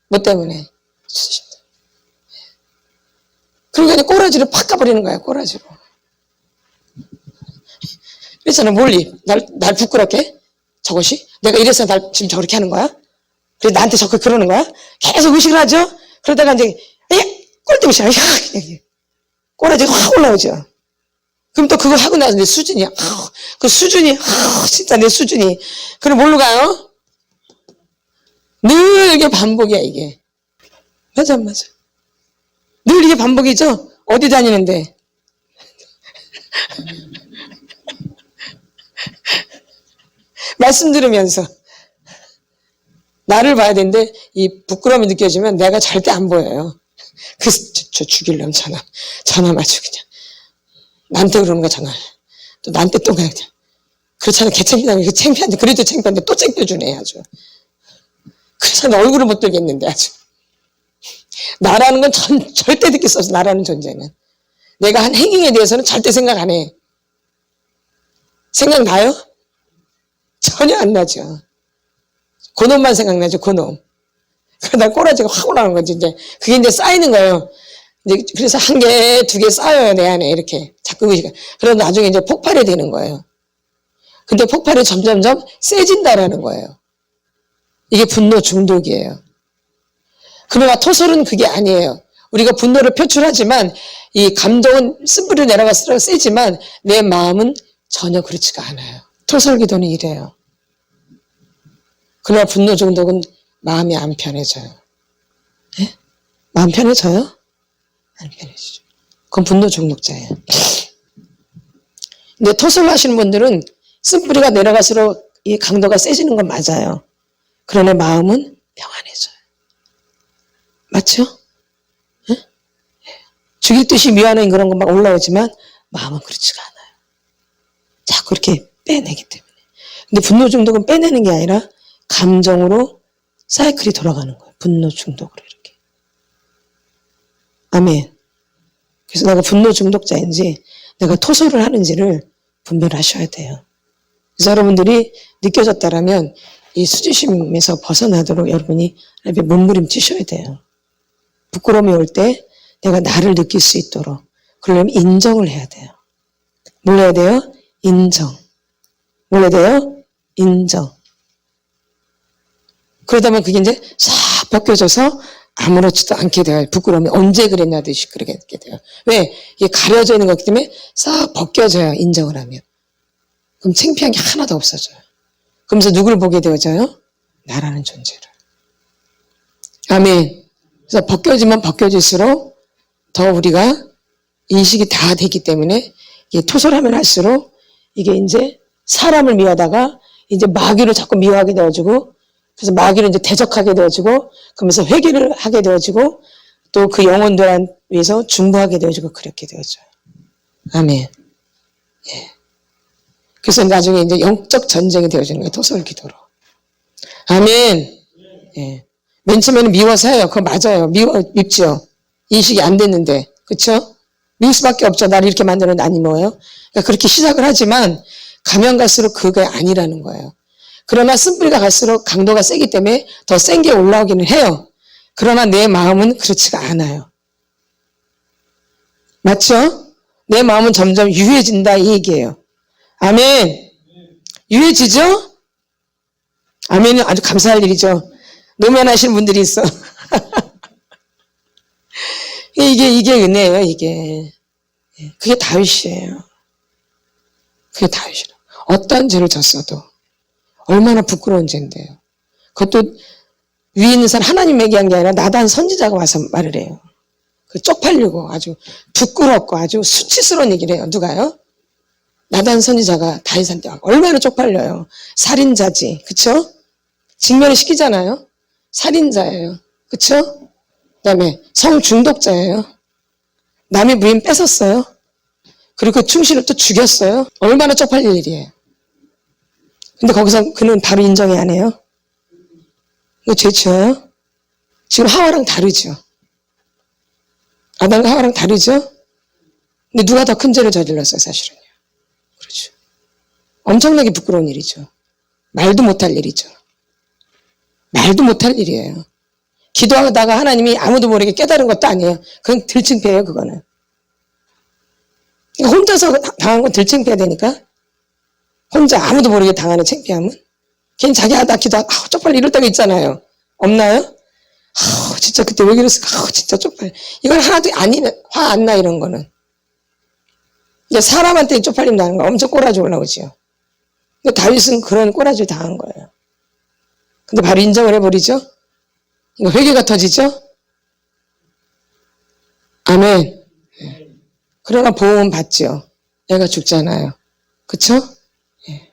뭐 때문에? 그러니까 꼬라지를 팍 까버리는 거야. 꼬라지로. 그래서 멀리 날 부끄럽게? 저것이? 내가 이래서 날 지금 저렇게 하는 거야? 그래 나한테 자꾸 그러는 거야? 계속 의식을 하죠? 그러다가 이제 꼴등이야. 꼬라지가 확 올라오죠. 그럼 또 그거 하고 나서 내 수준이야. 그 수준이 진짜 내 수준이. 그럼 뭘로 가요? 늘 이게 반복이야 이게. 맞아. 늘 이게 반복이죠? 어디 다니는데? 말씀 들으면서 나를 봐야 되는데 이 부끄러움이 느껴지면 내가 절대 안 보여요. 그래서 저 죽이려면 전화 아주 그냥 나한테 그러는 거야 전화. 또 나한테 또 그냥 그렇잖아. 개창피하면 창피한데 그래도 창피한데 또 창피해주네 아주. 그래서 나 얼굴을 못 들겠는데 아주. 나라는 건 절대 듣기 없어. 나라는 존재는. 내가 한 행위에 대해서는 절대 생각 안 해. 생각나요? 전혀 안 나죠. 그놈만 생각나죠, 그놈. 그러다 꼬라지가 확 올라오는 거지, 이제. 그게 이제 쌓이는 거예요. 이제 그래서 한 개, 두 개 쌓여요, 내 안에, 이렇게. 자꾸, 그러다 나중에 이제 폭발이 되는 거예요. 근데 폭발이 점점점 세진다라는 거예요. 이게 분노 중독이에요. 그러나 토설은 그게 아니에요. 우리가 분노를 표출하지만, 이 감정은 쓴뿌리 내려갈수록 세지만, 내 마음은 전혀 그렇지가 않아요. 토설 기도는 이래요. 그러나 분노 중독은 마음이 안 편해져요. 네? 마음 편해져요? 안 편해지죠. 그건 분노 중독자예요. 근데 토설하시는 분들은 쓴뿌리가 내려갈수록 이 강도가 세지는 건 맞아요. 그러나 마음은 평안해져요. 맞죠? 네? 죽일 듯이 미워하는 그런 건 막 올라오지만 마음은 그렇지가 않아요. 자꾸 이렇게 빼내기 때문에. 근데 분노 중독은 빼내는 게 아니라 감정으로 사이클이 돌아가는 거예요. 분노 중독으로 이렇게. 아멘. 그래서 내가 분노 중독자인지 내가 토설을 하는지를 분별하셔야 돼요. 그래서 여러분들이 느껴졌다라면 이 수지심에서 벗어나도록 여러분이 몸부림치셔야 돼요. 부끄러움이 올 때 내가 나를 느낄 수 있도록 그러려면 인정을 해야 돼요. 뭘 해야 돼요? 인정. 뭘 해야 돼요? 인정. 그러다 보면 그게 이제 싹 벗겨져서 아무렇지도 않게 돼요. 부끄러움이 언제 그랬냐 듯이 그렇게 돼요. 왜? 이게 가려져 있는 거기 때문에 싹 벗겨져요. 인정을 하면. 그럼 창피한 게 하나도 없어져요. 그러면서 누구를 보게 되어져요? 나라는 존재를. 아멘. 그래서 벗겨지면 벗겨질수록 더 우리가 인식이 다 되기 때문에 이게 토설하면 할수록 이게 이제 사람을 미워하다가 이제 마귀를 자꾸 미워하게 되어지고 그래서 마귀를 이제 대적하게 되어지고 그러면서 회개를 하게 되어지고 또 그 영혼들을 위해서 중보하게 되어지고 그렇게 되어져요. 아멘. 예. 그래서 나중에 이제 영적 전쟁이 되어지는 거예요. 토설 기도로. 아멘. 예. 맨 처음에는 미워서 해요. 그거 맞아요. 밉죠. 인식이 안 됐는데. 그쵸? 미울 수밖에 없죠. 나를 이렇게 만들었는데 안 미워요. 그러니까 그렇게 시작을 하지만 가면 갈수록 그게 아니라는 거예요. 그러나 쓴뿌리가 갈수록 강도가 세기 때문에 더 센 게 올라오기는 해요. 그러나 내 마음은 그렇지가 않아요. 맞죠? 내 마음은 점점 유해진다 이 얘기예요. 아멘. 유해지죠? 아멘은 아주 감사할 일이죠. 노면하시는 분들이 있어. 이게 은혜예요, 이게. 그게 다윗이에요. 그게 다윗이에요. 어떠한 죄를 졌어도 얼마나 부끄러운 죄인데요. 그것도 위에 있는 사람 하나님 얘기한 게 아니라 나단 선지자가 와서 말을 해요. 그 쪽팔리고 아주 부끄럽고 아주 수치스러운 얘기를 해요. 누가요? 나단 선지자가 다윗한테 얼마나 쪽팔려요. 살인자지. 그쵸? 직면을 시키잖아요. 살인자예요. 그쵸? 그 다음에 성중독자예요. 남의 부인 뺏었어요. 그리고 그 충신을 또 죽였어요. 얼마나 쪽팔릴 일이에요. 근데 거기서 그는 바로 인정이 안 해요. 이거 죄 지어요? 지금 하와랑 다르죠. 아담과 하와랑 다르죠? 근데 누가 더 큰 죄를 저질렀어요, 사실은요. 그렇죠. 엄청나게 부끄러운 일이죠. 말도 못할 일이죠. 말도 못할 일이에요. 기도하다가 하나님이 아무도 모르게 깨달은 것도 아니에요. 그건 들창피해요, 그거는. 그러니까 혼자서 당한 건 들창피해야 되니까. 혼자 아무도 모르게 당하는 창피함은? 걔는 자기 하다 기도하고, 쪽팔려 이럴 때가 있잖아요. 없나요? 진짜 그때 왜 그랬을까? 진짜 쪽팔려. 이건 하나도 화 안 나, 이런 거는. 이제 사람한테 쪽팔림 나는 거 엄청 꼬라지 올라오지요. 근데 다윗은 그런 꼬라지를 당한 거예요. 근데 바로 인정을 해버리죠? 이거 회개가 터지죠? 아멘. 그러나 보험은 받죠. 얘가 죽잖아요. 그쵸? 예.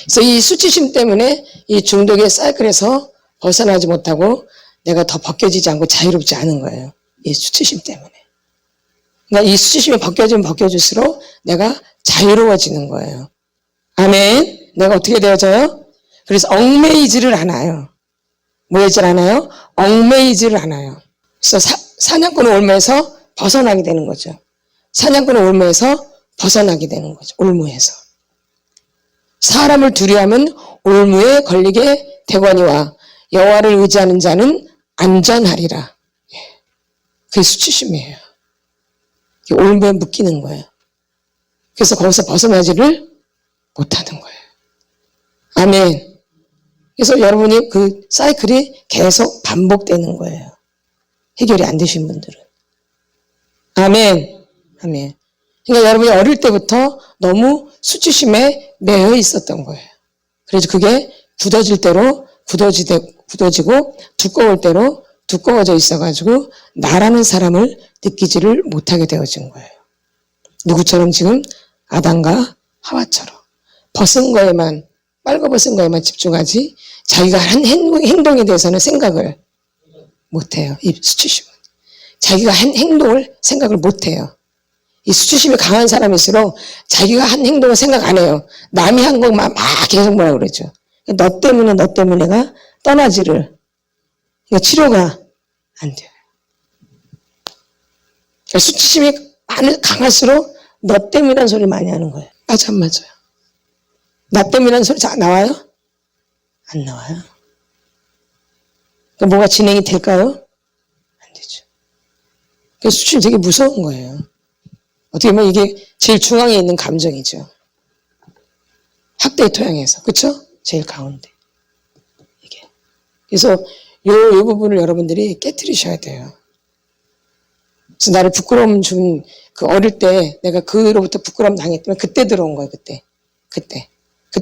그래서 이 수치심 때문에 이 중독의 사이클에서 벗어나지 못하고 내가 더 벗겨지지 않고 자유롭지 않은 거예요. 이 수치심 때문에. 그러니까 이 수치심이 벗겨지면 벗겨질수록 내가 자유로워지는 거예요. 아멘. 내가 어떻게 되어져요? 그래서 얽매이지를 않아요. 뭐이질 않아요? 얽매이지를 않아요. 그래서 사냥꾼의 올무에서 벗어나게 되는 거죠. 사냥꾼의 올무에서 벗어나게 되는 거죠. 올무에서. 사람을 두려워하면 올무에 걸리게 되거니와 여호와를 의지하는 자는 안전하리라. 그게 수치심이에요. 올무에 묶이는 거예요. 그래서 거기서 벗어나지를 못하는 거예요. 아멘. 그래서 여러분이 그 사이클이 계속 반복되는 거예요. 해결이 안 되신 분들은. 아멘. 아멘. 그러니까 여러분이 어릴 때부터 너무 수치심에 매여 있었던 거예요. 그래서 그게 굳어질 대로 굳어지고 두꺼울 대로 두꺼워져 있어가지고 나라는 사람을 느끼지를 못하게 되어진 거예요. 누구처럼 지금 아담과 하와처럼 벗은 거에만 빨가벗은 거에만 집중하지 자기가 한 행동에 대해서는 생각을 못해요. 이 수치심은. 자기가 한 행동을 생각을 못해요. 이 수치심이 강한 사람일수록 자기가 한 행동을 생각 안 해요. 남이 한 것만 막 계속 뭐라 그러죠. 너 때문에가 떠나지를. 그러니까 치료가 안 돼요. 그러니까 수치심이 강할수록 너 때문이라는 소리 많이 하는 거예요. 맞아, 안 맞아요? 나 때문이라는 소리 나와요? 안 나와요. 그러니까 뭐가 진행이 될까요? 안 되죠. 그러니까 수치심 되게 무서운 거예요. 어떻게 보면 이게 제일 중앙에 있는 감정이죠. 학대의 토양에서. 그쵸? 제일 가운데. 이게. 그래서 요 부분을 여러분들이 깨트리셔야 돼요. 그래서 나를 부끄러움 준 그 어릴 때 내가 그로부터 부끄러움 당했다면 그때 들어온 거예요. 그때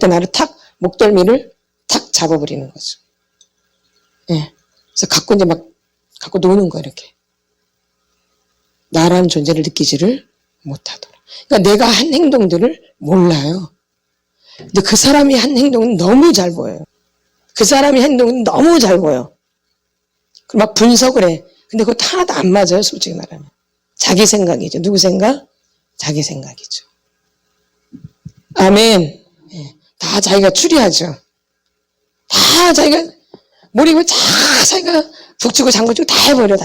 나를 탁 목덜미를 탁 잡아버리는 거죠. 예. 그래서 갖고 노는 거예요. 이렇게. 나라는 존재를 느끼지를 못하도록. 그러니까 내가 한 행동들을 몰라요. 근데 그 사람이 한 행동은 너무 잘 보여요. 그 사람의 행동은 너무 잘 보여. 막 분석을 해. 근데 그거 하나도 안 맞아요. 솔직히 말하면. 자기 생각이죠. 누구 생각? 자기 생각이죠. 아멘. 다 자기가 추리하죠. 다 자기가 몰입을 다 자기가 북치고 장구치고 다 해버려.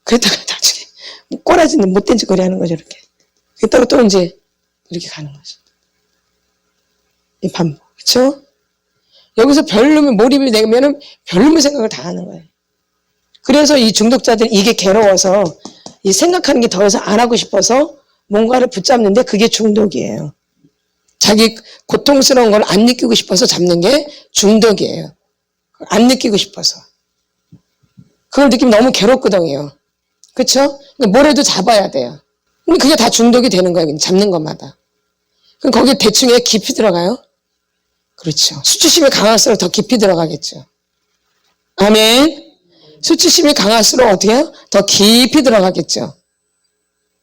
그랬다가 나중에 꼬라지는 못된 짓거리 하는 거죠. 이렇게. 그랬다가 또 이제 이렇게 가는 거죠. 이 반복. 그렇죠? 여기서 별로면 몰입이 되면은 별로면 생각을 다 하는 거예요. 그래서 이 중독자들은 이게 괴로워서 이 생각하는 게 더 이상 안 하고 싶어서 뭔가를 붙잡는데 그게 중독이에요. 자기 고통스러운 걸 안 느끼고 싶어서 잡는 게 중독이에요. 안 느끼고 싶어서. 그걸 느끼면 너무 괴롭거든요. 그렇죠? 뭐라도 잡아야 돼요. 근데 그게 다 중독이 되는 거예요. 잡는 것마다. 그럼 거기에 대충에 깊이 들어가요? 그렇죠. 수치심이 강할수록 더 깊이 들어가겠죠. 아멘. 수치심이 강할수록 어떻게 해요? 더 깊이 들어가겠죠.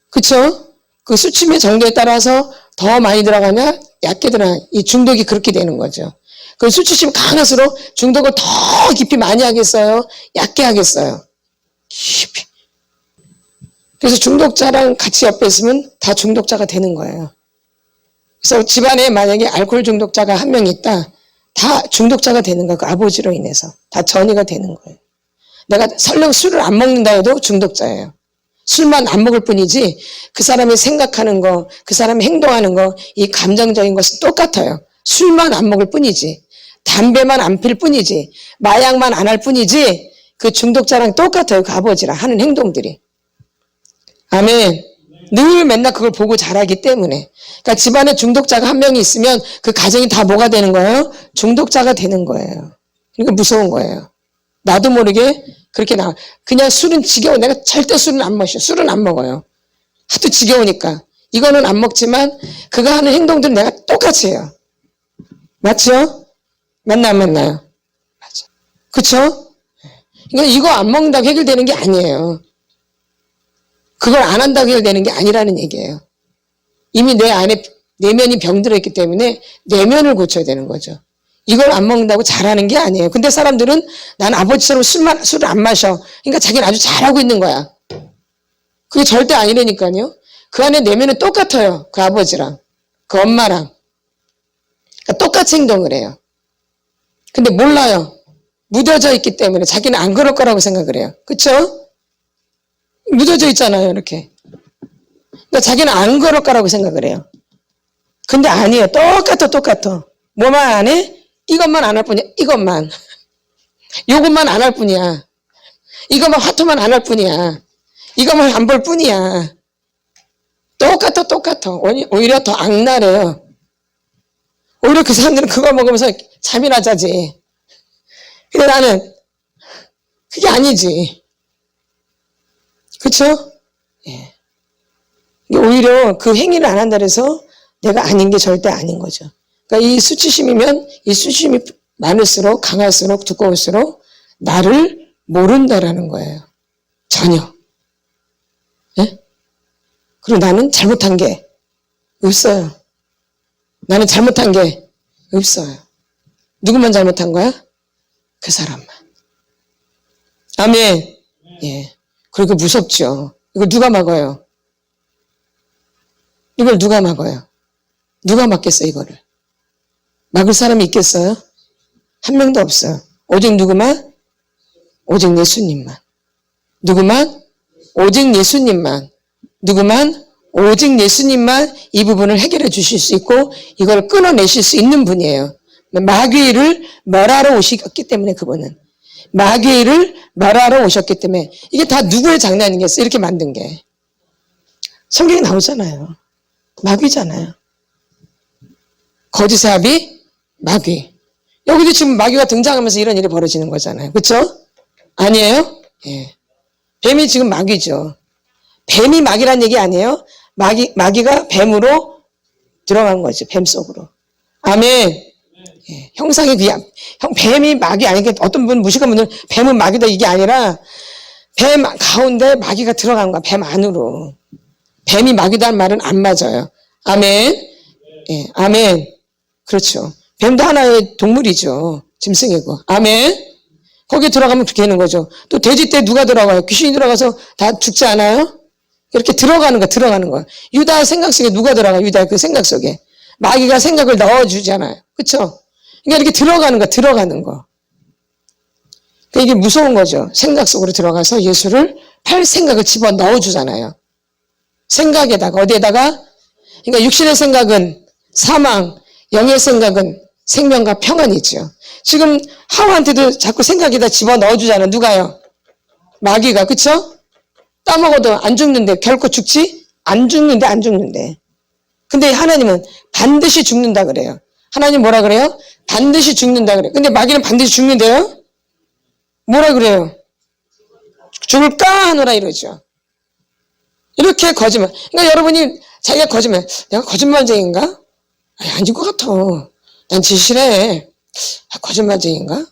그렇죠? 그 수치심의 정도에 따라서 더 많이 들어가냐 얕게 들어가냐. 이 중독이 그렇게 되는 거죠. 그 수치심이 강할수록 중독을 더 깊이 많이 하겠어요? 얕게 하겠어요? 깊이. 그래서 중독자랑 같이 옆에 있으면 다 중독자가 되는 거예요. 그래서 집안에 만약에 알코올 중독자가 한 명 있다. 다 중독자가 되는 거예요. 그 아버지로 인해서. 다 전이가 되는 거예요. 내가 설령 술을 안 먹는다 해도 중독자예요. 술만 안 먹을 뿐이지 그 사람이 생각하는 거, 그 사람이 행동하는 거, 이 감정적인 것은 똑같아요. 술만 안 먹을 뿐이지, 담배만 안 필 뿐이지, 마약만 안 할 뿐이지 그 중독자랑 똑같아요. 그 아버지랑 하는 행동들이. 아멘. 늘 맨날 그걸 보고 자라기 때문에. 그러니까 집안에 중독자가 한 명이 있으면 그 가정이 다 뭐가 되는 거예요? 중독자가 되는 거예요. 그러니까 무서운 거예요. 나도 모르게 그렇게 나와. 그냥 술은 지겨워. 내가 절대 술은 안 마셔. 술은 안 먹어요. 하도 지겨우니까. 이거는 안 먹지만 그가 하는 행동들은 내가 똑같이 해요. 맞죠? 맞나 안 맞나요? 맞아. 그쵸? 그러니까 이거 안 먹는다고 해결되는 게 아니에요. 그걸 안 한다고 해결되는 게 아니라는 얘기예요. 이미 내 안에 내면이 병들어 있기 때문에 내면을 고쳐야 되는 거죠. 이걸 안 먹는다고 잘하는 게 아니에요. 근데 사람들은 난 아버지처럼 술을 안 마셔. 그러니까 자기는 아주 잘하고 있는 거야. 그게 절대 아니라니까요. 그 안에 내면은 똑같아요. 그 아버지랑 그 엄마랑. 그러니까 똑같이 행동을 해요. 근데 몰라요. 묻어져 있기 때문에 자기는 안 그럴 거라고 생각을 해요. 그쵸? 묻어져 있잖아요. 이렇게. 그러니까 자기는 안 그럴 거라고 생각을 해요. 근데 아니에요. 똑같아. 뭐만 안 해? 이것만 안 할 뿐이야. 이것만. 요것만 안 할 뿐이야. 이것만 화투만 안 할 뿐이야. 이것만 안 볼 뿐이야. 똑같아. 오히려 더 악랄해요. 오히려 그 사람들은 그거 먹으면서 잠이나 자지. 근데 나는 그게 아니지. 그쵸? 예. 오히려 그 행위를 안 한다 해서 내가 아닌 게 절대 아닌 거죠. 그러니까 이 수치심이면 이 수치심이 많을수록 강할수록 두꺼울수록 나를 모른다라는 거예요. 전혀. 예? 그리고 나는 잘못한 게 없어요. 나는 잘못한 게 없어요. 누구만 잘못한 거야? 그 사람만. 아멘. 예. 그리고 무섭죠. 이거 누가 막아요? 이걸 누가 막아요? 누가 막겠어, 이거를? 막을 사람이 있겠어요? 한 명도 없어요. 오직 누구만? 오직 예수님만. 누구만? 오직 예수님만. 누구만? 오직 예수님만 이 부분을 해결해 주실 수 있고 이걸 끊어내실 수 있는 분이에요. 마귀를 멸하러 오셨기 때문에 그분은. 마귀를 멸하러 오셨기 때문에 이게 다 누구의 장난이겠어요? 이렇게 만든 게. 성경에 나오잖아요. 마귀잖아요. 거짓의 아비 마귀. 여기도 지금 마귀가 등장하면서 이런 일이 벌어지는 거잖아요. 그렇죠? 아니에요? 예. 뱀이 지금 마귀죠. 뱀이 마귀란 얘기 아니에요? 마귀가 뱀으로 들어간 거죠. 뱀 속으로. 아멘. 예. 형상이 뱀이 마귀 아니니까 어떤 분 무식한 분들은 뱀은 마귀다 이게 아니라 뱀 가운데 마귀가 들어간 거야. 뱀 안으로. 뱀이 마귀다는 말은 안 맞아요. 아멘. 예. 아멘. 그렇죠. 뱀도 하나의 동물이죠. 짐승이고. 아멘. 거기에 들어가면 그렇게 되는 거죠. 또 돼지 때 누가 들어가요? 귀신이 들어가서 다 죽지 않아요? 이렇게 들어가는 거야. 유다 생각 속에 누가 들어가? 유다 그 생각 속에. 마귀가 생각을 넣어주잖아요. 그쵸? 그러니까 이렇게 들어가는 거. 그러니까 이게 무서운 거죠. 생각 속으로 들어가서 예수를 팔 생각을 집어 넣어주잖아요. 생각에다가, 어디에다가? 그러니까 육신의 생각은 사망, 영의 생각은 생명과 평안이죠. 지금 하와한테도 자꾸 생각에다 집어 넣어주잖아요. 누가요? 마귀가. 그쵸? 따먹어도 안 죽는데 결코 죽지? 안 죽는데. 근데 하나님은 반드시 죽는다 그래요. 하나님 뭐라 그래요? 반드시 죽는다 그래요. 근데 마귀는 반드시 죽는데요? 뭐라 그래요? 죽을까 하노라 이러죠. 이렇게 거짓말. 그러니까 여러분이 자기가 거짓말, 내가 거짓말쟁인가? 아닌 것 같아. 난 진실해. 거짓말쟁인가?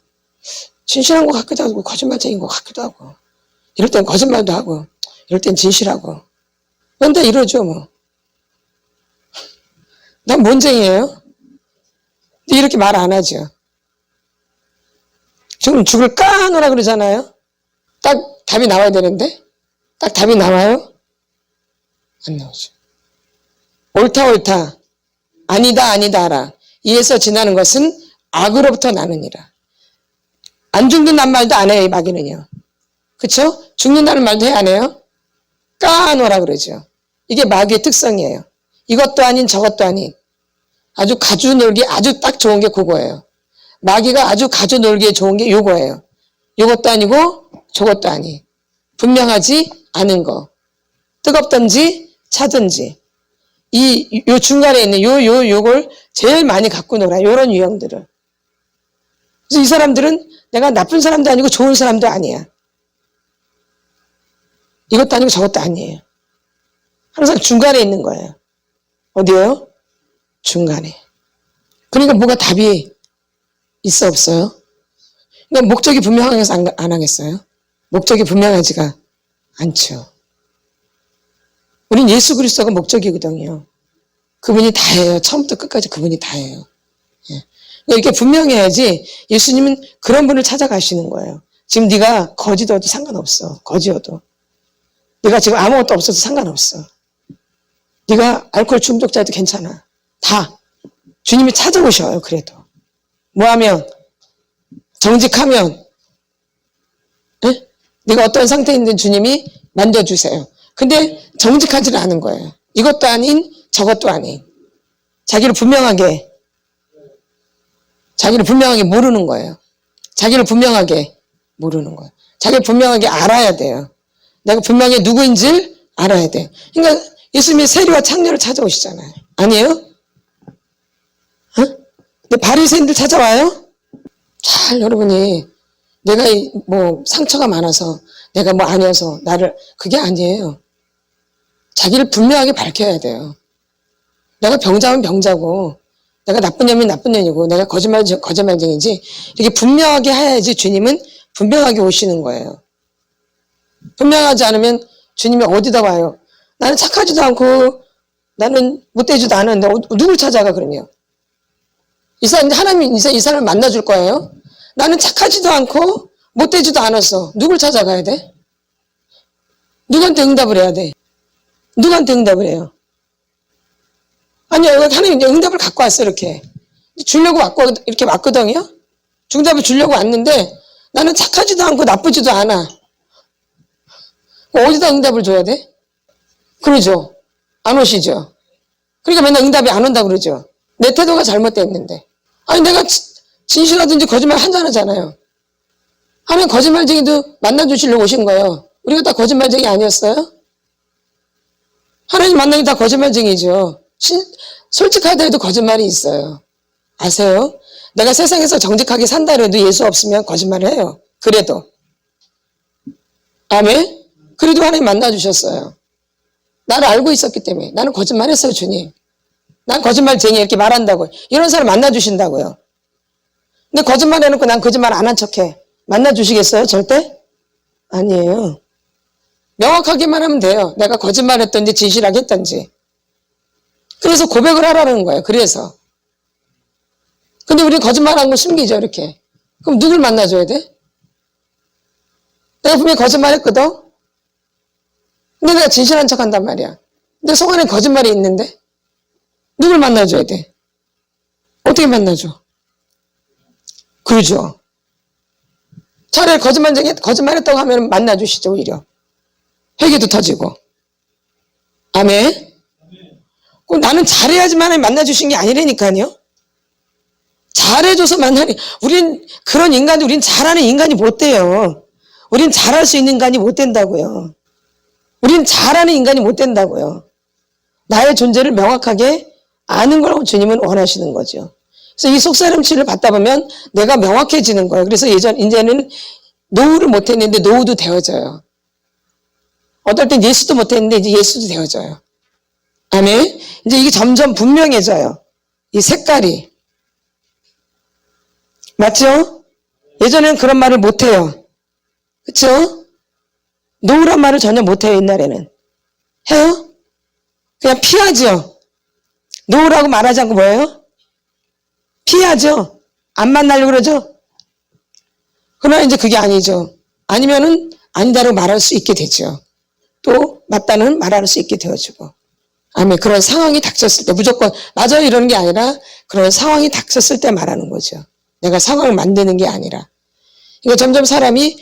진실한 것 같기도 하고 거짓말쟁인 것 같기도 하고. 이럴 땐 거짓말도 하고 이럴 땐 진실하고. 그런데 이러죠 뭐. 난 뭔쟁이에요? 근데 이렇게 말 안 하죠. 지금 죽을까 하노라 그러잖아요. 딱 답이 나와야 되는데 딱 답이 나와요? 안 나오죠. 옳다 아니다 하라. 이에서 지나는 것은 악으로부터 나느니라. 안 죽는다는 말도 안 해요. 이 마귀는요. 그쵸? 죽는다는 말도 해 안 해요? 까노라 그러죠. 이게 마귀의 특성이에요. 이것도 아닌 저것도 아닌 아주 가주놀기 아주 딱 좋은 게 그거예요. 마귀가 아주 가주놀기에 좋은 게 요거예요. 요것도 아니고 저것도 아니. 분명하지 않은 거. 뜨겁든지 차든지. 요 중간에 있는 요걸 제일 많이 갖고 놀아. 요런 유형들을. 그래서 이 사람들은 내가 나쁜 사람도 아니고 좋은 사람도 아니야. 이것도 아니고 저것도 아니에요. 항상 중간에 있는 거예요. 어디에요? 중간에. 그러니까 뭐가 답이 있어 없어요? 그러니까 목적이 분명해서 안 하겠어요? 목적이 분명하지가 않죠. 우린 예수 그리스도가 목적이거든요. 그분이 다예요. 처음부터 끝까지 그분이 다예요. 예. 이렇게 분명해야지 예수님은 그런 분을 찾아가시는 거예요. 지금 네가 거지여도 상관없어. 거지여도. 네가 지금 아무것도 없어도 상관없어. 네가 알코올 중독자도 괜찮아. 다 주님이 찾아오셔요. 그래도 뭐하면 정직하면 에? 네가 어떤 상태에 있는 주님이 만져주세요. 근데 정직하지는 않은 거예요. 이것도 아닌 저것도 아닌 자기를 분명하게 모르는 거예요. 자기를 분명하게 모르는 거예요. 자기를 분명하게 알아야 돼요. 내가 분명히 누구인지를 알아야 돼요. 그러니까 예수님이 세리와 창녀를 찾아오시잖아요. 아니에요? 어? 근데 바리새인들 찾아와요? 잘 여러분이 내가 뭐 상처가 많아서 내가 뭐 아니어서 나를 그게 아니에요. 자기를 분명하게 밝혀야 돼요. 내가 병자면 병자고 내가 나쁜 놈이면 나쁜 놈이고 내가 거짓말쟁이지 이렇게 분명하게 해야지 주님은 분명하게 오시는 거예요. 분명하지 않으면 주님이 어디다 와요? 나는 착하지도 않고 나는 못되지도 않은데 누굴 찾아가 그러면? 이 사람 하나님이 이 사람을 만나줄 거예요? 나는 착하지도 않고 못되지도 않았어. 누굴 찾아가야 돼? 누구한테 응답을 해야 돼? 누구한테 응답을 해요? 아니요, 하나님 응답을 갖고 왔어 이렇게. 주려고 이렇게 왔거든요? 응답을 주려고 왔는데 나는 착하지도 않고 나쁘지도 않아. 어디다 응답을 줘야 돼? 그러죠. 안 오시죠. 그러니까 맨날 응답이 안 온다고 그러죠. 내 태도가 잘못됐는데. 아니 내가 진실하든지 거짓말 한잔하잖아요. 하나님 거짓말쟁이도 만나주시려고 오신 거예요. 우리가 다 거짓말쟁이 아니었어요? 하나님 만나기 다 거짓말쟁이죠. 솔직하더라도 거짓말이 있어요. 아세요? 내가 세상에서 정직하게 산다 해도 예수 없으면 거짓말을 해요. 그래도. 아멘? 그래도 하나님 만나주셨어요. 나를 알고 있었기 때문에. 나는 거짓말했어요, 주님. 난 거짓말쟁이 이렇게 말한다고요. 이런 사람 만나주신다고요. 근데 거짓말 해놓고 난 거짓말 안 한 척해. 만나주시겠어요? 절대? 아니에요. 명확하게만 하면 돼요. 내가 거짓말했던지 진실하게 했던지. 그래서 고백을 하라는 거예요. 그래서. 근데 우리 거짓말한 거 숨기죠, 이렇게. 그럼 누굴 만나줘야 돼? 내가 분명히 거짓말했거든? 근데 내가 진실한 척 한단 말이야. 근데 속 안에 거짓말이 있는데? 누굴 만나줘야 돼? 어떻게 만나줘? 그러죠. 차라리 거짓말했다고 하면 만나주시죠, 오히려. 회개도 터지고. 아멘? 나는 잘해야지만 만나주신 게 아니라니까요. 잘해줘서 만나니. 우린 그런 인간이, 우린 잘하는 인간이 못 돼요. 우린 잘할 수 있는 인간이 못 된다고요. 우린 잘하는 인간이 못 된다고요. 나의 존재를 명확하게 아는 걸 주님은 원하시는 거죠. 그래서 이 속사람 치료를 받다 보면 내가 명확해지는 거예요. 그래서 이제는 노후를 못했는데 노후도 되어져요. 어떨 땐 예수도 못했는데 이제 예수도 되어져요. 아멘. 이제 이게 점점 분명해져요. 이 색깔이. 맞죠? 예전에는 그런 말을 못해요. 그쵸? 노후란 말을 전혀 못해요, 옛날에는. 해요? 그냥 피하죠. 노후라고 말하지 않고 뭐예요? 피하죠. 안 만나려고 그러죠. 그러나 이제 그게 아니죠. 아니면은 아니다라고 말할 수 있게 되죠. 또 맞다는 말할 수 있게 되어지고. 아멘. 그런 상황이 닥쳤을 때 무조건 맞아요 이러는 게 아니라 그런 상황이 닥쳤을 때 말하는 거죠. 내가 상황을 만드는 게 아니라. 이거 점점 사람이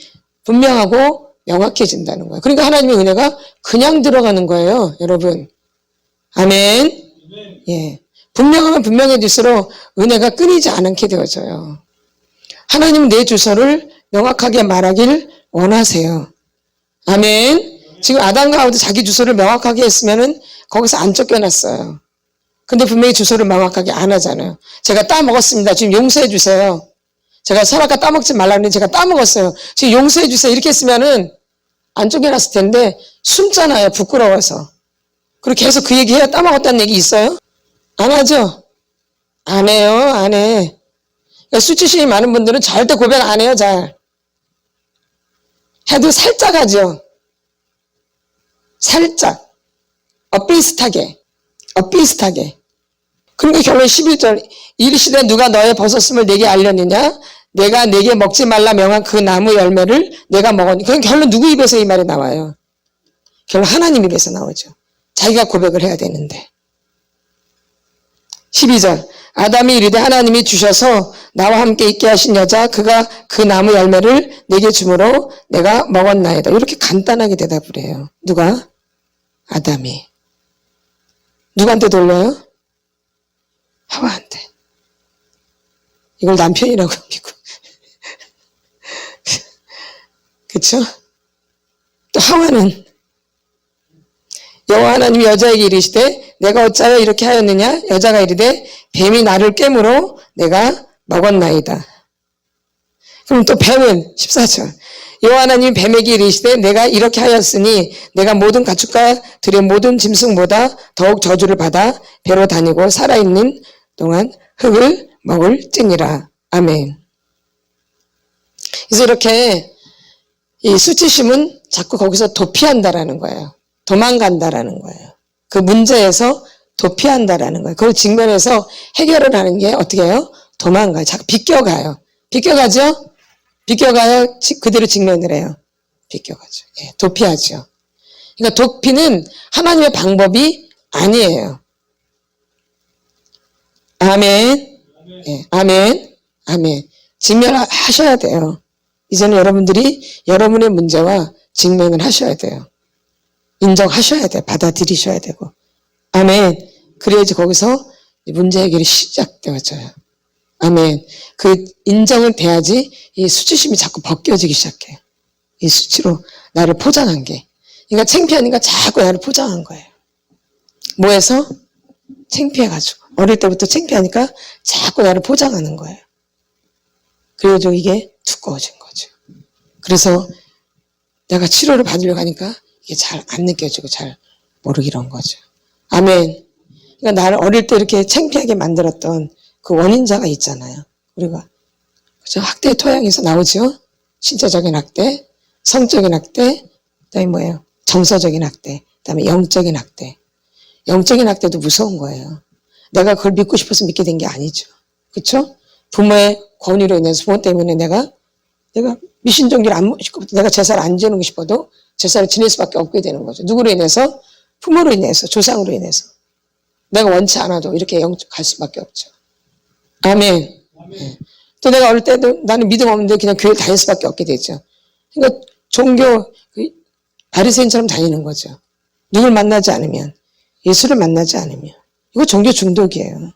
분명하고 명확해진다는 거예요. 그러니까 하나님의 은혜가 그냥 들어가는 거예요, 여러분. 아멘. 예. 분명하면 분명해질수록 은혜가 끊이지 않게 되어져요. 하나님은 내 주소를 명확하게 말하길 원하세요. 아멘. 지금 아담과 하와도 자기 주소를 명확하게 했으면은 거기서 안 쫓겨났어요. 근데 분명히 주소를 명확하게 안 하잖아요. 제가 따먹었습니다. 지금 용서해 주세요. 제가 선악과 따먹지 말라는데 제가 따먹었어요. 지금 용서해 주세요. 이렇게 했으면은 안 쫓겨났을 텐데 숨잖아요. 부끄러워서. 그리고 계속 그 얘기해요. 따먹었다는 얘기 있어요? 안 하죠? 안 해요. 안 해. 그러니까 수치심이 많은 분들은 절대 고백 안 해요. 잘. 해도 살짝 하죠. 살짝. 비슷하게. 그러니까 결론 11절. 이르시되 누가 너의 버섯음을 내게 알렸느냐? 내가 내게 먹지 말라 명한 그 나무 열매를 내가 먹었니? 그럼 결론 누구 입에서 이 말이 나와요? 결론 하나님 입에서 나오죠. 자기가 고백을 해야 되는데. 12절. 아담이 이르되 하나님이 주셔서 나와 함께 있게 하신 여자 그가 그 나무 열매를 내게 주므로 내가 먹었나이다. 이렇게 간단하게 대답을 해요. 누가? 아담이. 누구한테 돌려요? 하와한테. 이걸 남편이라고 여기고. 그쵸? 또 하와는 여호와 하나님이 여자에게 이르시되 내가 어찌하여 이렇게 하였느냐? 여자가 이르되 뱀이 나를 깨므로 내가 먹었나이다. 그럼 또 뱀은 14절. 여호와 하나님이 뱀에게 이르시되 내가 이렇게 하였으니 내가 모든 가축과 들의 모든 짐승보다 더욱 저주를 받아 배로 다니고 살아있는 동안 흙을 먹을지니라. 아멘. 그래서 이렇게 이 수치심은 자꾸 거기서 도피한다라는 거예요. 도망간다라는 거예요. 그 문제에서 도피한다라는 거예요. 그걸 직면해서 해결을 하는 게 어떻게 해요? 도망가요. 자꾸 비껴가요. 비껴가죠? 비껴가요? 그대로 직면을 해요. 비껴가죠. 예, 도피하죠. 그러니까 도피는 하나님의 방법이 아니에요. 아멘. 예, 아멘. 아멘. 직면하셔야 돼요. 이제는 여러분들이 여러분의 문제와 직면을 하셔야 돼요. 인정하셔야 돼요. 받아들이셔야 되고. 아멘. 그래야지 거기서 문제 해결이 시작되어져요. 아멘. 그 인정을 돼야지 이 수치심이 자꾸 벗겨지기 시작해요. 이 수치로 나를 포장한 게. 그러니까 창피하니까 자꾸 나를 포장한 거예요. 뭐해서? 창피해가지고. 어릴 때부터 창피하니까 자꾸 나를 포장하는 거예요. 그래가지고 이게 두꺼워진 거죠. 그래서 내가 치료를 받으려고 하니까 이게 잘 안 느껴지고 잘 모르기 이런 거죠. 아멘. 그러니까 나를 어릴 때 이렇게 창피하게 만들었던 그 원인자가 있잖아요. 우리가 그죠? 학대의 토양에서 나오죠. 신체적인 학대, 성적인 학대, 그다음에 뭐예요? 정서적인 학대, 그다음에 영적인 학대. 영적인 학대도 무서운 거예요. 내가 그걸 믿고 싶어서 믿게 된 게 아니죠. 그렇죠? 부모의 권위로 인해서 부모 때문에 내가 미신종기를 안 모시고 내가 제사를 안 지내고 싶어도 제사를 지낼 수밖에 없게 되는 거죠. 누구로 인해서? 부모로 인해서, 조상으로 인해서. 내가 원치 않아도 이렇게 갈 수밖에 없죠. 아멘. 네. 또 내가 어릴 때도 나는 믿음 없는데 그냥 교회 다닐 수밖에 없게 되죠. 그러니까 종교 바리새인처럼 다니는 거죠. 누굴 만나지 않으면, 예수를 만나지 않으면. 이거 종교 중독이에요.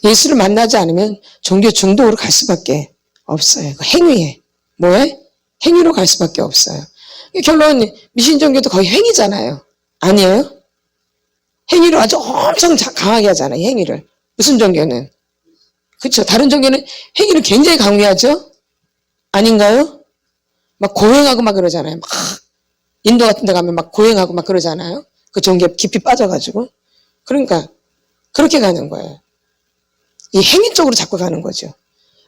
예수를 만나지 않으면 종교 중독으로 갈 수밖에 없어요. 그 행위에. 뭐에? 행위로 갈 수밖에 없어요. 결론 미신종교도 거의 행위잖아요. 아니에요? 행위로 아주 엄청 강하게 하잖아요. 행위를. 무슨 종교는? 그렇죠. 다른 종교는 행위를 굉장히 강요하죠. 아닌가요? 막 고행하고 막 그러잖아요. 막 인도 같은 데 가면 막 고행하고 막 그러잖아요. 그 종교에 깊이 빠져가지고. 그러니까 그렇게 가는 거예요. 이 행위 쪽으로 자꾸 가는 거죠.